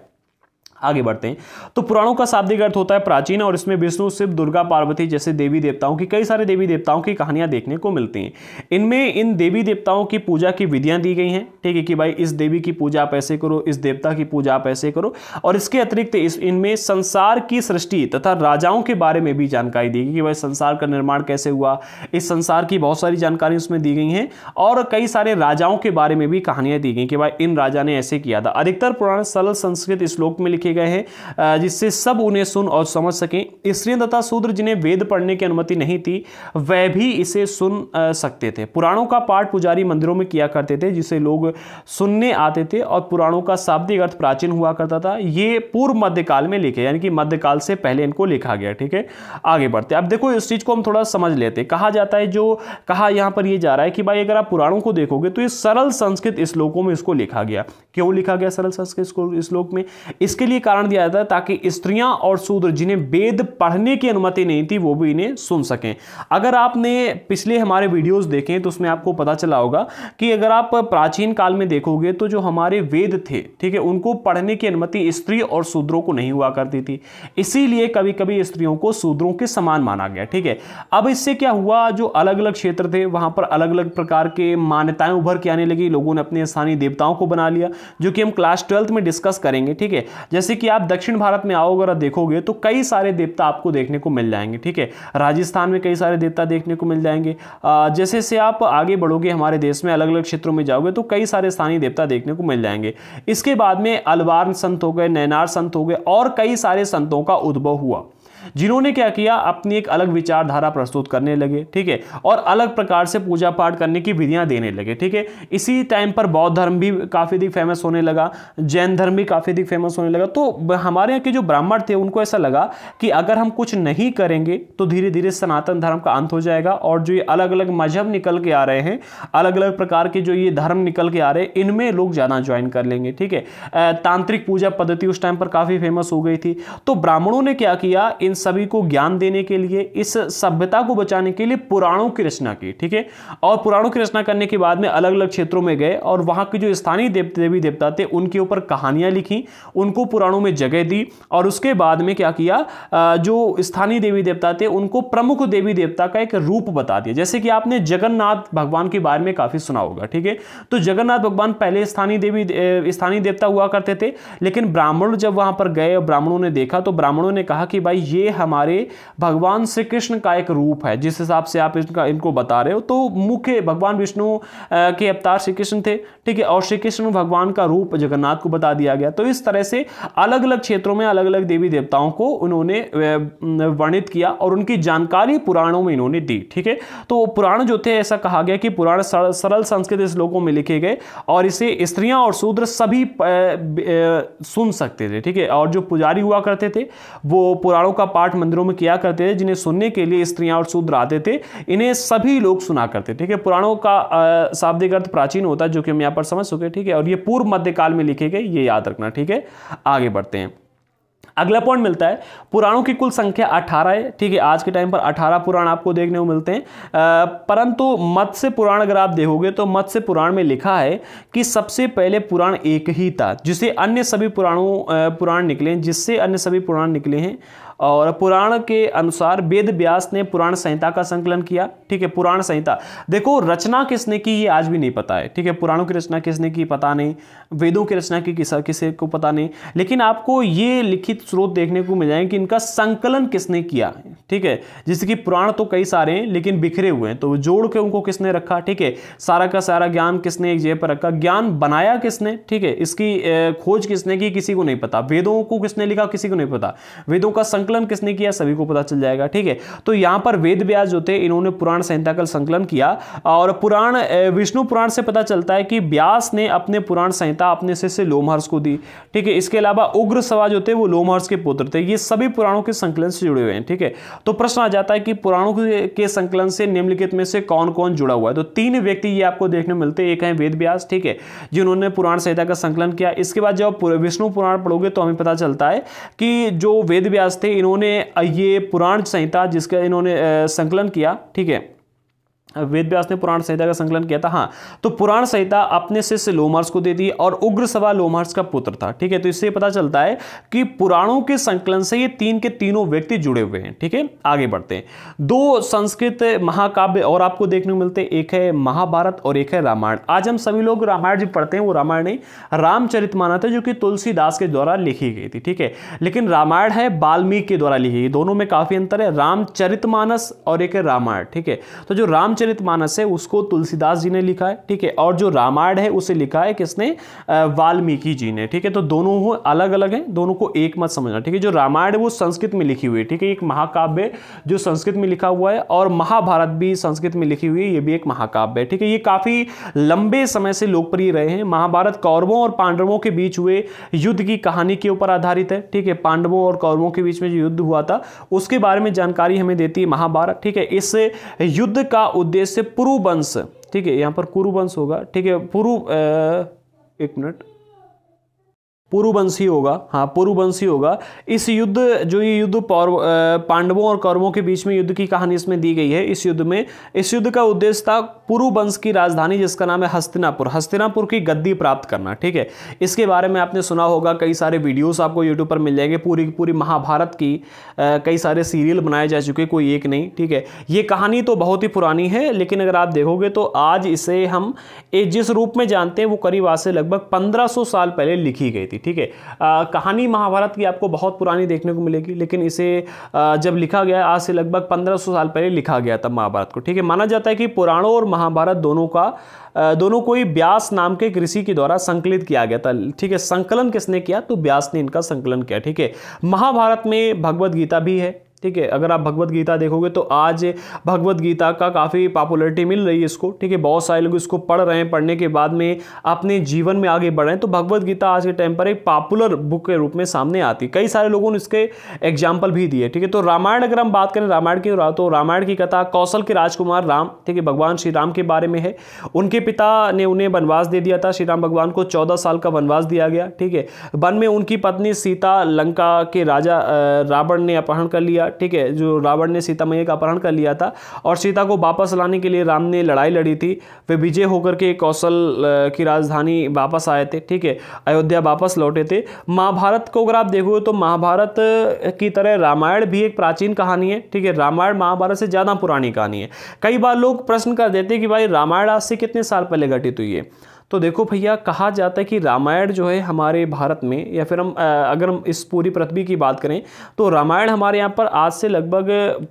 आगे बढ़ते हैं। तो पुराणों का शाब्दिक अर्थ होता है प्राचीन, और इसमें विष्णु, शिव, दुर्गा, पार्वती जैसे देवी देवताओं की, कई सारे देवी देवताओं की कहानियां देखने को मिलती हैं। इनमें इन देवी देवताओं की पूजा की विधियां दी गई हैं, ठीक है, कि भाई इस देवी की पूजा आप ऐसे करो, इस देवता की पूजा आप ऐसे करो। और इसके अतिरिक्त इनमें संसार की सृष्टि तथा राजाओं के बारे में भी जानकारी दी गई कि भाई संसार का निर्माण कैसे हुआ, इस संसार की बहुत सारी जानकारी उसमें दी गई हैं। और कई सारे राजाओं के बारे में भी कहानियां दी गई कि भाई इन राजा ने ऐसे किया था। अधिकतर पुराण सरल संस्कृत श्लोक में लिखे गए हैं जिससे सब उन्हें सुन और समझ सकें। स्त्रियां तथा शूद्र जिन्हें वेद पढ़ने की अनुमति नहीं थी वह भी इसे सुन सकते थे। पुराणों का पाठ पुजारी मंदिरों में किया करते थे जिसे लोग सुनने आते थे, और पुराणों का शाब्दिक अर्थ प्राचीन हुआ करता था। ये पूर्व मध्यकाल में लिखे, यानी कि मध्यकाल से पहले इनको लिखा गया, ठीक है। आगे बढ़ते अब देखो इस चीज को हम थोड़ा समझ लेते। कहा जाता है, जो कहा यहां पर ये जा रहा है कि भाई अगर आप पुराणों को देखोगे तो ये सरल संस्कृत श्लोकों में इसको लिखा गया। क्यों लिखा गया सरल संस्कृत श्लोक में? इसके लिए कारण दिया जाता है ताकि स्त्रियां और शूद्र जिन्हें वेद पढ़ने की अनुमति नहीं थी वो भी इन्हें सुन सकें। अगर आपने पिछले हमारे वीडियोस देखें तो उसमें आपको पता चला होगा कि अगर आप प्राचीन काल में देखोगे तो जो हमारे वेद थे, ठीक है, उनको पढ़ने की अनुमति स्त्री और शूद्रों को नहीं हुआ करती थी। इसीलिए कभी कभी स्त्रियों को शूद्रों के समान माना गया, ठीक है। अब इससे क्या हुआ, जो अलग अलग क्षेत्र थे वहां पर अलग अलग प्रकार के मान्यताएं उभर के आने लगी। लोगों ने अपने स्थानीय देवताओं को बना लिया, जो कि हम क्लास 12th में डिस्कस करेंगे, ठीक है। जैसे कि आप दक्षिण भारत में आओगे और देखोगे तो कई सारे देवता आपको देखने को मिल जाएंगे, ठीक है। राजस्थान में कई सारे देवता देखने को मिल जाएंगे। जैसे से आप आगे बढ़ोगे हमारे देश में अलग अलग क्षेत्रों में जाओगे तो कई सारे स्थानीय देवता देखने को मिल जाएंगे। इसके बाद में अलवार संत हो गए, नैनार संत हो गए, और कई सारे संतों का उद्भव हुआ जिन्होंने क्या किया, अपनी एक अलग विचारधारा प्रस्तुत करने लगे, ठीक है, और अलग प्रकार से पूजा पाठ करने की विधियां देने लगे, ठीक है। इसी टाइम पर बौद्ध धर्म भी काफी अधिक फेमस होने लगा, जैन धर्म भी काफी अधिक फेमस होने लगा। तो हमारे यहाँ के जो ब्राह्मण थे उनको ऐसा लगा कि अगर हम कुछ नहीं करेंगे तो धीरे धीरे सनातन धर्म का अंत हो जाएगा, और जो ये अलग अलग मजहब निकल के आ रहे हैं, अलग अलग प्रकार के जो ये धर्म निकल के आ रहे हैं, इनमें लोग ज्यादा ज्वाइन कर लेंगे, ठीक है। तांत्रिक पूजा पद्धति उस टाइम पर काफी फेमस हो गई थी। तो ब्राह्मणों ने क्या किया, इन सभी को ज्ञान देने के लिए, इस सभ्यता को बचाने के लिए पुराणों की रचना की, ठीक है। और पुराणों की रचना करने के बाद में अलग अलग क्षेत्रों में गए और वहां के जो स्थानीय देवी देवता थे उनके ऊपर कहानियां लिखी, उनको पुराणों में जगह दी, और उसके बाद में क्या किया, जो स्थानीय देवी देवता थे उनको प्रमुख देवी देवता का एक रूप बता दिया। जैसे कि आपने जगन्नाथ भगवान के बारे में काफी सुना होगा, ठीक है। तो जगन्नाथ भगवान पहले स्थानीय देवता हुआ करते थे, लेकिन ब्राह्मण जब वहां पर गए और ब्राह्मणों ने देखा तो ब्राह्मणों ने कहा कि भाई ये हमारे भगवान श्री कृष्ण का एक रूप है, जिस हिसाब से आप इनको बता रहे हो। तो मुख्य भगवान विष्णु के अवतार श्री कृष्ण थे, ठीक है, और श्री कृष्ण भगवान का रूप जगन्नाथ को बता दिया गया। तो इस तरह से अलग अलग क्षेत्रों में अलग अलग देवी देवताओं को उन्होंने वर्णित किया और उनकी जानकारी पुराणों में इन्होंने दी, ठीक है। तो पुराण जो थे, ऐसा कहा गया कि पुराण सरल संस्कृत श्लोकों में लिखे गए और इसे स्त्रियां और शूद्र सभी सुन सकते थे, ठीक है। और जो पुजारी हुआ करते थे वो पुराणों का पाठ मंदिरों में किया करते थे, जिन्हें सुनने के लिए स्त्रियां और शूद्र आते थे, इन्हें सभी लोग सुना करते, ठीक है। पुराणों का शाब्दिक अर्थ प्राचीन होता है, जो कि हम यहां पर समझ चुके, ठीक है। और ये पूर्व मध्यकाल में लिखे गए, ये याद रखना, ठीक है। आगे बढ़ते हैं। अगला पॉइंट मिलता है, पुराणों की कुल संख्या 18 है, ठीक है। आज के टाइम पर 18 पुराण आपको देखने को मिलते हैं, परंतु मत्स्य पुराण अगर आप देखोगे तो मत्स्य पुराण में लिखा है कि सबसे पहले पुराण एक ही था, जिससे अन्य सभी पुराण निकले हैं। और पुराण के अनुसार वेद व्यास ने पुराण संहिता का संकलन किया, ठीक है। पुराण संहिता, देखो रचना किसने की ये आज भी नहीं पता है, ठीक है। पुराणों की रचना किसने की पता नहीं, वेदों की रचना की किसी को पता नहीं, लेकिन आपको ये लिखित स्रोत देखने को मिल जाएंगे कि इनका संकलन किसने किया, ठीक है। जैसे कि पुराण तो कई सारे हैं लेकिन बिखरे हुए हैं, तो जोड़ के उनको किसने रखा, ठीक है। सारा का सारा ज्ञान किसने एक जगह पर रखा, ज्ञान बनाया किसने, ठीक है। इसकी खोज किसने की, किसी को नहीं पता। वेदों को किसने लिखा, किसी को नहीं पता। वेदों का संकलन किसने किया, सभी को पता चल जाएगा, ठीक है। तो यहां पर वेद व्यास जो थे इन्होंने पुराण संहिता का संकलन किया। और पुराण विष्णु पुराण से पता चलता है कि व्यास ने अपने पुराण संहिता अपने शिष्य लोमहर्ष को दी, ठीक है। इसके अलावा उग्रश्रवा जो थे वो लोमहर्ष के पुत्र थे। ये सभी पुराणों के संकलन से जुड़े हुए हैं, ठीक है। तो प्रश्न आ जाता है कि पुराणों के संकलन से निम्नलिखित में से कौन कौन जुड़ा हुआ है। तो 3 व्यक्ति ये आपको देखने मिलते हैं। एक है वेद व्यास, ठीक है, जिन्होंने पुराण संहिता का संकलन किया। इसके बाद जब विष्णु पुराण पढ़ोगे तो हमें पता चलता है कि जो वेद व्यास थे इन्होंने ये पुराण संहिता जिसका इन्होंने संकलन किया, ठीक है, वेद व्यास ने पुराण संहिता का संकलन किया था। हाँ, तो पुराण संहिता अपने शिष्य लोमहर्ष को दे दी और उग्रश्रवा लोमहर्ष का पुत्र था, ठीक है। तो इससे पता चलता है कि पुराणों के संकलन से ये 3 के तीनों व्यक्ति जुड़े हुए हैं, ठीक है। आगे बढ़ते हैं। 2 संस्कृत महाकाव्य और आपको देखने को मिलते हैं, एक है महाभारत और एक है रामायण। आज हम सभी लोग रामायण जो पढ़ते हैं वो रामायण नहीं, रामचरितमानस है, जो कि तुलसीदास के द्वारा लिखी गई थी, ठीक है। लेकिन रामायण है वाल्मीकि के द्वारा लिखी गई। दोनों में काफी अंतर है, रामचरितमानस और एक है रामायण, ठीक है। तो जो रामचरितमानस है उसको तुलसीदास जी ने लिखा है, ठीक है, और जो रामायण है उसे लिखा है किसने, वाल्मीकि जी ने, ठीक है। तो दोनों अलग अलग हैं, दोनों को एक मत समझना, ठीक है। जो रामायण है वो संस्कृत में लिखी हुई है, ठीक है, एक महाकाव्य जो संस्कृत में लिखा हुआ है, और महाभारत भी संस्कृत में लिखी हुई है, ये भी एक महाकाव्य है, ठीक है। ये काफी लंबे समय से लोकप्रिय रहे हैं। महाभारत कौरवों और पांडवों के बीच हुए युद्ध की कहानी के ऊपर आधारित है, ठीक है। पांडवों और कौरवों के बीच में जो युद्ध हुआ था उसके बारे में जानकारी हमें देती है महाभारत, ठीक है। इस युद्ध का उद्देश्य पुरुवंश, ठीक है, यहां पर कुरुवंश होगा, ठीक है, पुरुवंशी होगा, हाँ पुरुवंशी होगा। इस युद्ध जो ये युद्ध पांडवों और कौरवों के बीच में युद्ध की कहानी इसमें दी गई है। इस युद्ध का उद्देश्य था पुरुवंश की राजधानी जिसका नाम है हस्तिनापुर की गद्दी प्राप्त करना, ठीक है। इसके बारे में आपने सुना होगा, कई सारे वीडियोस आपको यूट्यूब पर मिल जाएंगे। पूरी महाभारत की कई सारे सीरियल बनाए जा चुके, कोई एक नहीं, ठीक है। ये कहानी तो बहुत ही पुरानी है, लेकिन अगर आप देखोगे तो आज इसे हम जिस रूप में जानते हैं वो करीब आज से लगभग 1500 साल पहले लिखी गई थी, ठीक है। कहानी महाभारत की आपको बहुत पुरानी देखने को मिलेगी, लेकिन इसे जब लिखा गया आज से लगभग 1500 साल पहले लिखा गया था महाभारत को, ठीक है। माना जाता है कि पुराणों और महाभारत दोनों को ही व्यास नाम के ऋषि के द्वारा संकलित किया गया था, ठीक है। संकलन किसने किया, तो व्यास ने इनका संकलन किया, ठीक है। महाभारत में भगवद गीता भी है, ठीक है। अगर आप भगवद गीता देखोगे तो आज भगवद गीता का काफ़ी पॉपुलैरिटी मिल रही है इसको, ठीक है। बहुत सारे लोग इसको पढ़ रहे हैं, पढ़ने के बाद में अपने जीवन में आगे बढ़ रहे हैं। तो भगवद गीता आज के टाइम पर एक पॉपुलर बुक के रूप में सामने आती है। कई सारे लोगों ने इसके एग्जाम्पल भी दिए, ठीक है। तो रामायण अगर हम बात करें रामायण की, तो रामायण की कथा कौशल के राजकुमार राम, ठीक है, भगवान श्री राम के बारे में है। उनके पिता ने उन्हें वनवास दे दिया था। श्री राम भगवान को 14 साल का वनवास दिया गया, ठीक है। वन में उनकी पत्नी सीता लंका के राजा रावण ने अपहरण कर लिया, ठीक है, जो रावण ने सीता मैया का अपहरण कर लिया था और सीता को वापस लाने के लिए राम ने लड़ाई लड़ी थी। वे विजय होकर के कौशल की राजधानी वापस आए थे, ठीक है, अयोध्या वापस लौटे थे। महाभारत को अगर आप देखोगे तो महाभारत की तरह रामायण भी एक प्राचीन कहानी है, ठीक है, रामायण महाभारत से ज़्यादा पुरानी कहानी है। कई बार लोग प्रश्न कर देते हैं कि भाई रामायण आज से कितने साल पहले घटित हुई है। तो देखो भैया, कहा जाता है कि रामायण जो है हमारे भारत में, या फिर हम अगर हम इस पूरी पृथ्वी की बात करें तो रामायण हमारे यहाँ पर आज से लगभग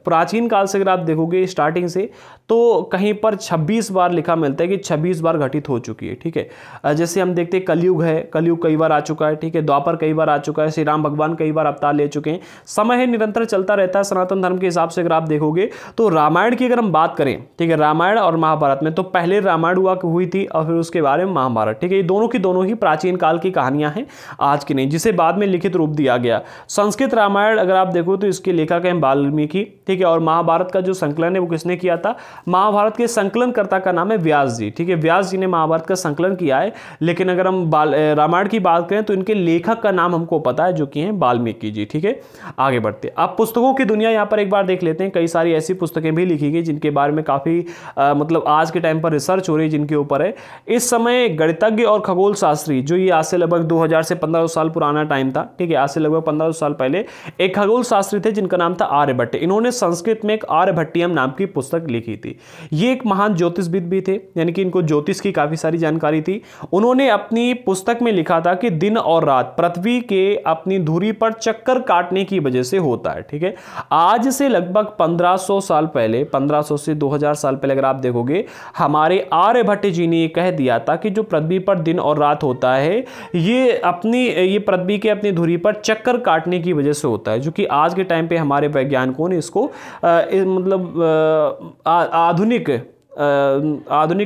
प्राचीन काल से अगर आप देखोगे स्टार्टिंग से, तो कहीं पर 26 बार लिखा मिलता है कि 26 बार घटित हो चुकी है, ठीक है। जैसे हम देखते हैं कलयुग है, कलयुग कई बार आ चुका है, ठीक है, द्वापर कई बार आ चुका है, श्री राम भगवान कई बार अवतार ले चुके हैं। समय है निरंतर चलता रहता है सनातन धर्म के हिसाब से अगर आप देखोगे तो। रामायण की अगर हम बात करें, ठीक है, रामायण और महाभारत में, तो पहले रामायण हुई थी और फिर उसके बारे में महाभारत, ठीक है। ये दोनों की दोनों ही प्राचीन काल की कहानियां हैं, आज की नहीं, जिसे बाद में लिखित रूप दिया गया। संस्कृत रामायण अगर आप देखो तो इसके लेखक हैं वाल्मीकि, ठीक है, और महाभारत का जो संकलन है वो किसने किया था? महाभारत के संकलनकर्ता का नाम है व्यास जी, ठीक है, व्यास जी ने महाभारत का संकलन किया है। लेकिन अगर हम रामायण की बात करें तो इनके लेखक का नाम हमको पता है, जो कि हैं वाल्मीकि जी, ठीक है। आगे बढ़ते अब पुस्तकों की दुनिया यहाँ पर एक बार देख लेते हैं। कई सारी ऐसी पुस्तकें भी लिखी गई जिनके बारे में काफी मतलब आज के टाइम पर रिसर्च हो रही है, जिनके ऊपर है। इस समय गणितज्ञ और खगोल शास्त्री, जो ये आज से लगभग 2000 से 1500 साल पुराना टाइम था, ठीक है, आज से लगभग 1500 साल पहले एक खगोल शास्त्री थे जिनका नाम था आर्यभट्ट। इन्होंने संस्कृत में एक आर्यभट्टियम नाम की पुस्तक लिखी थी। ये एक महान ज्योतिषविद भी थे, यानी कि इनको ज्योतिष की काफी सारी जानकारी थी। उन्होंने अपनी पुस्तक में लिखा था कि दिन और रात पृथ्वी के अपनी धुरी पर चक्कर काटने की वजह से होता है, ठीक है। आज से लगभग 1500 साल पहले, 1500 से 2000 साल पहले अगर आप देखोगे, हमारे आर्यभट्ट जी ने कह दिया था कि जो पृथ्वी पर दिन और रात होता है ये पृथ्वी के अपनी धुरी पर चक्कर काटने की वजह से होता है, जो कि आज के टाइम पे हमारे वैज्ञानिकों ने इसको मतलब आधुनिक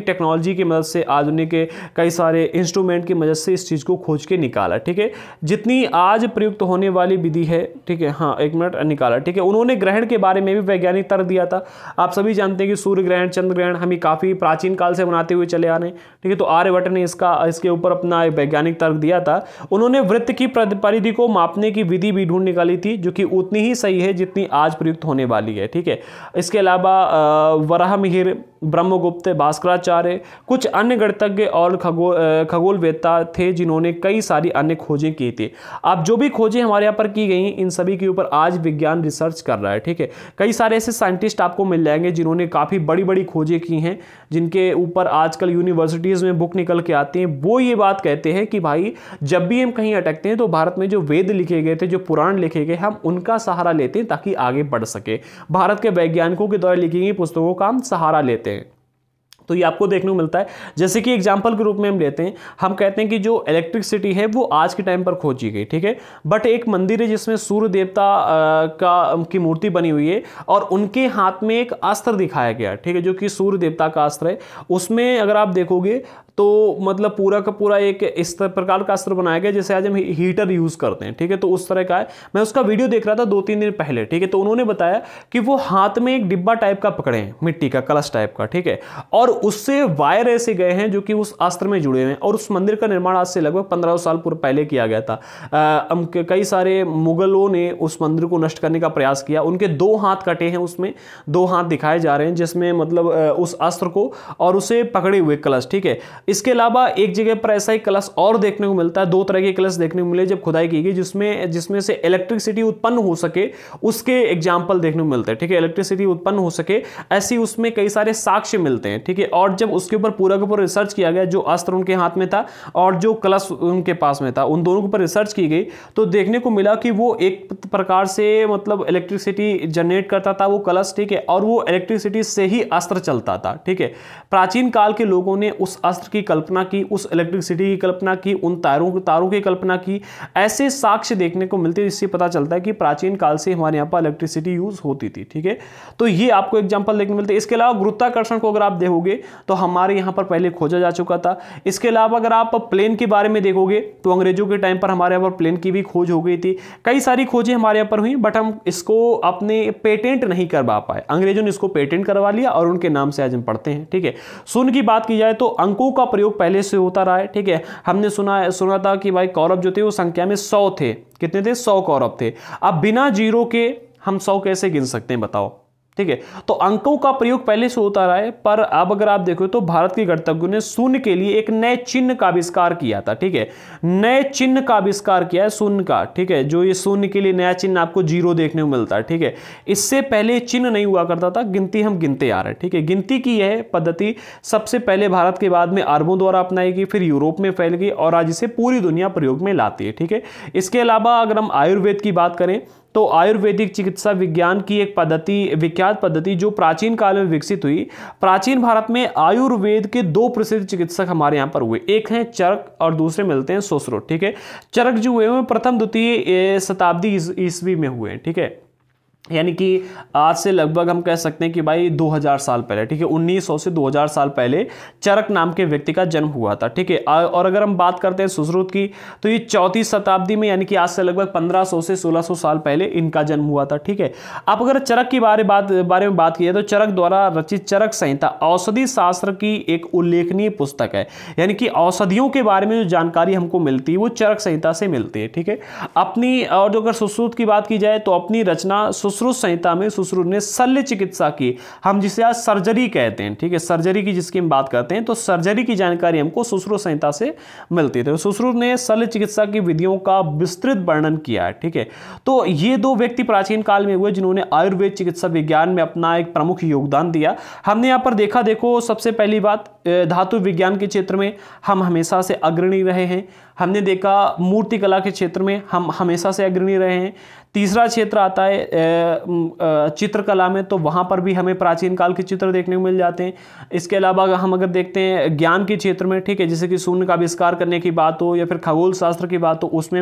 टेक्नोलॉजी की मदद से, आधुनिक कई सारे इंस्ट्रूमेंट की मदद से इस चीज़ को खोज के निकाला, ठीक है। जितनी आज प्रयुक्त होने वाली विधि है, ठीक है, हाँ एक मिनट, निकाला, ठीक है। उन्होंने ग्रहण के बारे में भी वैज्ञानिक तर्क दिया था। आप सभी जानते हैं कि सूर्य ग्रहण, चंद्र ग्रहण हमें काफ़ी प्राचीन काल से बनाते हुए चले आ रहे हैं, ठीक है। तो आर्यभट्ट ने इसके ऊपर अपना एक वैज्ञानिक तर्क दिया था। उन्होंने वृत्त की परिधि को मापने की विधि भी ढूंढ निकाली थी, जो कि उतनी ही सही है जितनी आज प्रयुक्त होने वाली है, ठीक है। इसके अलावा वराहमिहिर, ब्रह्मगुप्त, भास्कराचार्य, कुछ अन्य गणितज्ञ और खगोलवेत्ता थे जिन्होंने कई सारी अन्य खोजें की थी। अब जो भी खोजें हमारे यहाँ पर की गई, इन सभी के ऊपर आज विज्ञान रिसर्च कर रहा है, ठीक है। कई सारे ऐसे साइंटिस्ट आपको मिल जाएंगे जिन्होंने काफ़ी बड़ी बड़ी खोजें की हैं, जिनके ऊपर आजकल यूनिवर्सिटीज़ में बुक निकल के आती हैं। वो ये बात कहते हैं कि भाई जब भी हम कहीं अटकते हैं तो भारत में जो वेद लिखे गए थे, जो पुराण लिखे गए, हम उनका सहारा लेते हैं ताकि आगे बढ़ सके। भारत के वैज्ञानिकों के द्वारा लिखी गई पुस्तकों का हम सहारा लेते हैं। तो ये आपको देखने को मिलता है। जैसे कि एग्जाम्पल के रूप में हम लेते हैं, हम कहते हैं कि जो इलेक्ट्रिसिटी है वो आज के टाइम पर खोजी गई, ठीक है। बट एक मंदिर है जिसमें सूर्य देवता की मूर्ति बनी हुई है और उनके हाथ में एक अस्त्र दिखाया गया, ठीक है, जो कि सूर्य देवता का अस्त्र है। उसमें अगर आप देखोगे तो मतलब पूरा का पूरा एक इस प्रकार का अस्त्र बनाया गया जैसे आज हम हीटर यूज करते हैं, ठीक है। तो उस तरह का है। मैं उसका वीडियो देख रहा था 2-3 दिन पहले, ठीक है। तो उन्होंने बताया कि वो हाथ में एक डिब्बा टाइप का पकड़े हैं, मिट्टी का कलश टाइप का, ठीक है, और उससे वायर ऐसे गए हैं जो कि उस अस्त्र में जुड़े हुए हैं। और उस मंदिर का निर्माण आज से लगभग 1500 साल पहले किया गया था। कई सारे मुगलों ने उस मंदिर को नष्ट करने का प्रयास किया। उनके 2 हाथ कटे हैं, उसमें 2 हाथ दिखाए जा रहे हैं, जिसमें मतलब उस अस्त्र को और उसे पकड़े हुए कलश, ठीक है। इसके अलावा एक जगह पर ऐसा ही कलश और देखने को मिलता है, 2 तरह के कलश देखने को मिले जब खुदाई की गई, जिसमें से इलेक्ट्रिसिटी उत्पन्न हो सके, उसके एग्जाम्पल देखने को मिलते हैं, ठीक है। इलेक्ट्रिसिटी उत्पन्न हो सके ऐसी उसमें कई सारे साक्ष्य मिलते हैं, ठीक है। और जब उसके ऊपर पूरा का पूरा रिसर्च किया गया, जो अस्त्र उनके हाथ में था और जो कलश उनके पास में था, उन दोनों के ऊपर रिसर्च की गई, तो देखने को मिला कि वो एक प्रकार से मतलब इलेक्ट्रिसिटी जनरेट करता था वो कलश, ठीक है, और वो इलेक्ट्रिसिटी से ही अस्त्र चलता था, ठीक है। प्राचीन काल के लोगों ने उस अस्त्र की कल्पना की, उस इलेक्ट्रिसिटी की कल्पना की, उन तारों की कल्पना की। ऐसे साक्ष्य देखने को मिलते हैं, जिससे पता चलता है कि प्राचीन काल से हमारे यहाँ पर इलेक्ट्रिसिटी यूज होती थी, ठीक है। तो ये आपको एग्जांपल देखने मिलते हैं। इसके अलावा गुरुत्वाकर्षण को अगर आप देखोगे तो हमारे यहाँ पर पहले खोजा जा चुका था। इसके अलावा अगर आप प्लेन के बारे में देखोगे तो अंग्रेजों के टाइम पर हमारे यहाँ पर प्लेन की भी खोज हो गई थी। कई सारी खोजें हमारे यहाँ पर हुई, बट हम इसको अपने पेटेंट नहीं करवा पाए। अंग्रेजों ने इसको पेटेंट करवा लिया और उनके नाम से आज हम पढ़ते हैं, ठीक है। शून्य की बात की जाए तो अंकों का प्रयोग पहले से होता रहा है, ठीक है। हमने सुना था कि भाई कौरव जो थे वो संख्या में 100 थे। कितने थे? 100 कौरव थे। अब बिना जीरो के हम 100 कैसे गिन सकते हैं बताओ। ठीक है, तो अंकों का प्रयोग पहले से होता रहा है, पर अब अगर आप देखो तो भारत के गणितज्ञों ने शून्य के लिए एक नए चिन्ह का आविष्कार किया था। ठीक है, नए चिन्ह का आविष्कार किया है शून्य का। ठीक है, जो ये शून्य के लिए नया चिन्ह आपको 0 देखने को मिलता है। ठीक है, इससे पहले चिन्ह नहीं हुआ करता था, गिनती हम गिनते आ रहे हैं। ठीक है, गिनती की यह पद्धति सबसे पहले भारत के बाद में अरबों द्वारा अपनाई गई, फिर यूरोप में फैल गई और आज इसे पूरी दुनिया प्रयोग में लाती है। ठीक है, इसके अलावा अगर हम आयुर्वेद की बात करें तो आयुर्वेदिक चिकित्सा विज्ञान की एक पद्धति, विख्यात पद्धति जो प्राचीन काल में विकसित हुई। प्राचीन भारत में आयुर्वेद के 2 प्रसिद्ध चिकित्सक हमारे यहाँ पर हुए, एक हैं चरक और दूसरे मिलते हैं सुश्रुत। ठीक है, चरक जो हुए हैं प्रथम द्वितीय शताब्दी ईस्वी में हुए हैं। ठीक है, यानी कि आज से लगभग हम कह सकते हैं कि भाई 2000 साल पहले। ठीक है, 1900 से 2000 साल पहले चरक नाम के व्यक्ति का जन्म हुआ था। ठीक है, और अगर हम बात करते हैं सुश्रुत की तो ये 34 शताब्दी में, यानी कि आज से लगभग 1500 से 1600 साल पहले इनका जन्म हुआ था। ठीक है, अब अगर चरक की बारे में बात की है तो चरक द्वारा रचित चरक संहिता औषधि शास्त्र की एक उल्लेखनीय पुस्तक है। यानी कि औषधियों के बारे में जो जानकारी हमको मिलती है वो चरक संहिता से मिलती है। ठीक है, अपनी, और अगर सुश्रुत की बात की जाए तो अपनी रचना सुश्रुत संहिता में सुश्रुत ने शल्य चिकित्सा की, हम जिसे आज सर्जरी कहते हैं। ठीक है, सर्जरी की जिसकी हम बात करते हैं तो सर्जरी की जानकारी हमको सुश्रुत संहिता से मिलती है। तो सुश्रुत ने शल्य चिकित्सा की विधियों का विस्तृत वर्णन किया है। ठीक है, तो ये 2 व्यक्ति प्राचीन काल में हुए जिन्होंने आयुर्वेद चिकित्सा विज्ञान में अपना एक प्रमुख योगदान दिया। हमने यहाँ पर देखो सबसे पहली बात, धातु विज्ञान के क्षेत्र में हम हमेशा से अग्रणी रहे हैं। हमने देखा मूर्तिकला के क्षेत्र में हम हमेशा से अग्रणी रहे हैं। तीसरा क्षेत्र आता है चित्रकला में, तो वहाँ पर भी हमें प्राचीन काल के चित्र देखने को मिल जाते हैं। इसके अलावा हम अगर देखते हैं ज्ञान के क्षेत्र में, ठीक है, जैसे कि शून्य का आविष्कार करने की बात हो या फिर खगोल शास्त्र की बात हो, उसमें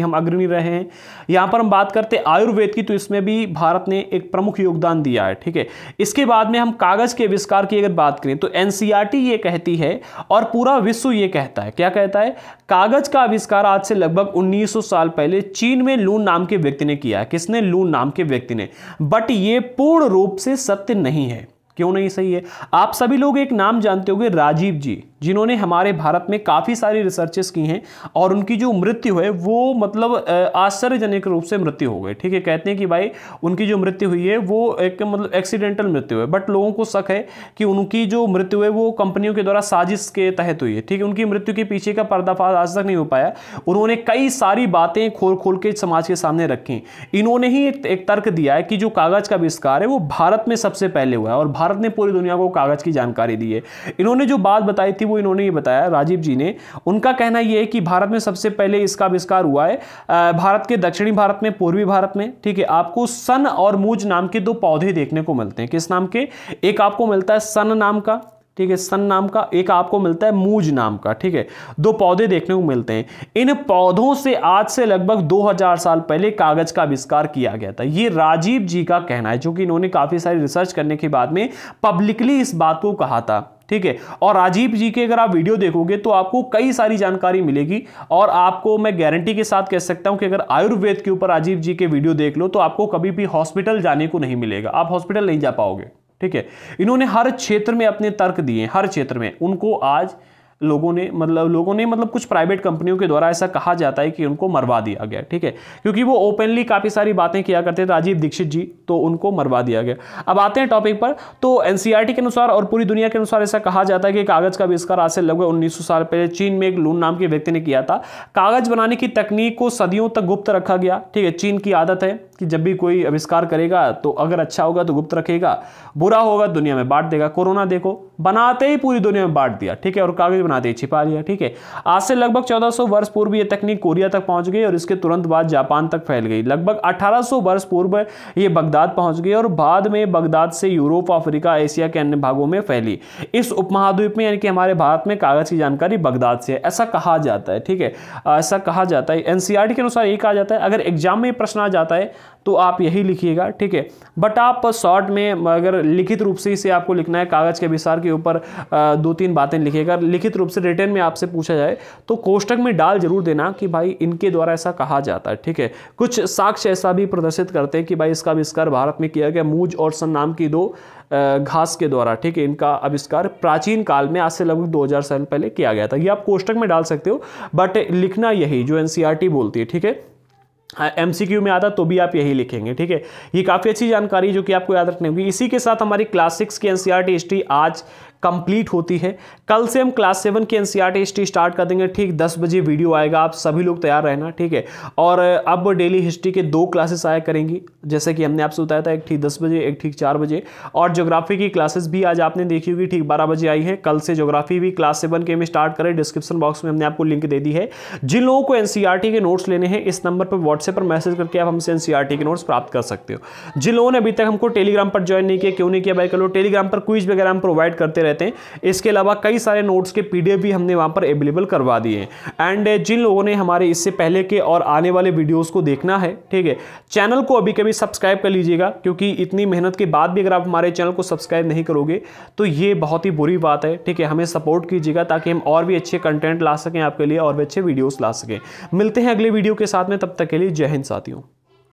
हम अग्रणी रहे हैं। यहाँ पर हम बात करते हैं आयुर्वेद की, तो इसमें भी भारत ने एक प्रमुख योगदान दिया है। ठीक है, इसके बाद में हम कागज के आविष्कार की अगर बात करें तो एनसीईआरटी ये कहती है और पूरा विश्व ये कहता है, क्या कहता है, कागज का आविष्कार आज से लगभग 1900 साल पहले चीन में लून नाम के व्यक्ति ने किया है। किसने? लून नाम के व्यक्ति ने। बट ये पूर्ण रूप से सत्य नहीं है। क्यों नहीं सही है? आप सभी लोग एक नाम जानते होंगे, राजीव जी, जिन्होंने हमारे भारत में काफ़ी सारी रिसर्चेस की हैं और उनकी जो मृत्यु है वो मतलब आश्चर्यजनक रूप से मृत्यु हो गई। ठीक है, कहते हैं कि भाई उनकी जो मृत्यु हुई है वो एक मतलब एक्सीडेंटल मृत्यु है, बट लोगों को शक है कि उनकी जो मृत्यु है वो कंपनियों के द्वारा साजिश के तहत हुई है। ठीक है, उनकी मृत्यु के पीछे का पर्दाफाश आज तक नहीं हो पाया। उन्होंने कई सारी बातें खोल के समाज के सामने रखी। इन्होंने ही एक तर्क दिया है कि जो कागज का आविष्कार है वो भारत में सबसे पहले हुआ है और भारत ने पूरी दुनिया को कागज की जानकारी दी है। इन्होंने जो बात बताई थी वो इन्होंने ये बताया, राजीव जी ने। उनका कहना यह है कि भारत में सबसे पहले इसका आविष्कार हुआ है भारत के दक्षिणी भारत में, पूर्वी भारत में। ठीक है, आपको सन और मूज नाम के 2 पौधे देखने को मिलते हैं। किस नाम के? एक आपको मिलता है सन नाम का, ठीक है, सन नाम का, एक आपको मिलता है मूज नाम का। ठीक है, 2 पौधे देखने को मिलते हैं। इन पौधों से आज से लगभग 2000 साल पहले कागज का आविष्कार किया गया था। ये राजीव जी का कहना है, जो कि इन्होंने काफी सारी रिसर्च करने के बाद में पब्लिकली इस बात को कहा था। ठीक है, और राजीव जी के अगर आप वीडियो देखोगे तो आपको कई सारी जानकारी मिलेगी और आपको मैं गारंटी के साथ कह सकता हूं कि अगर आयुर्वेद के ऊपर राजीव जी के वीडियो देख लो तो आपको कभी भी हॉस्पिटल जाने को नहीं मिलेगा, आप हॉस्पिटल नहीं जा पाओगे। ठीक है, इन्होंने हर क्षेत्र में अपने तर्क दिए, हर क्षेत्र में। उनको आज लोगों ने मतलब कुछ प्राइवेट कंपनियों के द्वारा ऐसा कहा जाता है कि उनको मरवा दिया गया। ठीक है, क्योंकि वो ओपनली काफ़ी सारी बातें किया करते थे राजीव दीक्षित जी, तो उनको मरवा दिया गया। अब आते हैं टॉपिक पर। तो एनसीईआरटी के अनुसार और पूरी दुनिया के अनुसार ऐसा कहा जाता है कि कागज का आविष्कार आज से लगभग 1900 साल पहले चीन में एक लून नाम के व्यक्ति ने किया था। कागज बनाने की तकनीक को सदियों तक गुप्त रखा गया। ठीक है, चीन की आदत है कि जब भी कोई आविष्कार करेगा तो अगर अच्छा होगा तो गुप्त रखेगा, बुरा होगा दुनिया में बांट देगा। कोरोना देखो, बनाते ही पूरी दुनिया में बांट दिया। ठीक है, और कागज बनाते ही छिपा लिया। ठीक है, आज से लगभग 1400 वर्ष पूर्व यह तकनीक कोरिया तक पहुंच गई और इसके तुरंत बाद जापान तक फैल गई। लगभग 1800 वर्ष पूर्व ये बगदाद पहुंच गई और बाद में बगदाद से यूरोप, अफ्रीका, एशिया के अन्य भागों में फैली। इस उपमहाद्वीप में यानी कि हमारे भारत में कागज की जानकारी बगदाद से है, ऐसा कहा जाता है। ठीक है, ऐसा कहा जाता है। एनसीईआरटी के अनुसार ये कहा जाता है। अगर एग्जाम में प्रश्न आ जाता है तो आप यही लिखिएगा। ठीक है, बट आप शॉर्ट में अगर लिखित रूप से इसे आपको लिखना है, कागज के आविष्कार के ऊपर 2-3 बातें लिखिएगा। लिखित रूप से रिटर्न में आपसे पूछा जाए तो कोष्टक में डाल जरूर देना कि भाई इनके द्वारा ऐसा कहा जाता है। ठीक है, कुछ साक्ष्य ऐसा भी प्रदर्शित करते हैं कि भाई इसका आविष्कार भारत में किया गया मूज और सन नाम की 2 घास के द्वारा। ठीक है, इनका आविष्कार प्राचीन काल में आज से लगभग 2000 साल पहले किया गया था। ये आप कोष्टक में डाल सकते हो, बट लिखना यही जो एनसीईआरटी बोलती है। ठीक है, MCQ में आता तो भी आप यही लिखेंगे, ठीक है। ये काफ़ी अच्छी जानकारी जो कि आपको याद रखनी होगी। इसी के साथ हमारी क्लास 6 की NCERT हिस्ट्री आज कंप्लीट होती है। कल से हम क्लास 7 की NCERT हिस्ट्री स्टार्ट कर देंगे, ठीक 10 बजे वीडियो आएगा, आप सभी लोग तैयार रहना, ठीक है। और अब डेली हिस्ट्री के 2 क्लासेस आया करेंगी, जैसे कि हमने आपसे बताया था, एक ठीक 10 बजे, एक ठीक 4 बजे। और ज्योग्राफी की क्लासेस भी आज आपने देखी होगी, ठीक 12 बजे आई है। कल से ज्योग्राफी भी क्लास 7 के में स्टार्ट करें, डिस्क्रिप्शन बॉक्स में हमने आपको लिंक दे दी है। जिन लोगों को NCERT के नोट्स लेने हैं, इस नंबर पर व्हाट्सएप पर मैसेज करके आप हमसे NCERT के नोट्स प्राप्त कर सकते हो। जिन लोगों ने अभी तक हमको टेलीग्राम पर ज्वाइन नहीं किया, क्यों नहीं किया भाई, करो। टेलीग्राम पर क्विज वगैरह हम प्रोवाइड करते रहते हैं। इसके अलावा कई सारे नोट्स के PDF भी हमने वहां पर अवेलेबल करवा दिए हैं। एंड जिन लोगों ने हमारे इससे पहले के और आने वाले वीडियोस को देखना है, ठीक है, चैनल को अभी कभी सब्सक्राइब कर लीजिएगा, क्योंकि इतनी मेहनत के बाद भी अगर आप हमारे चैनल को सब्सक्राइब नहीं करोगे तो ये बहुत ही बुरी बात है, ठीक है। हमें सपोर्ट कीजिएगा ताकि हम और भी अच्छे कंटेंट ला सकें आपके लिए, और भी अच्छे वीडियोस ला सकें। मिलते हैं अगले वीडियो के साथ में, तब तक के लिए जय हिंद साथियों।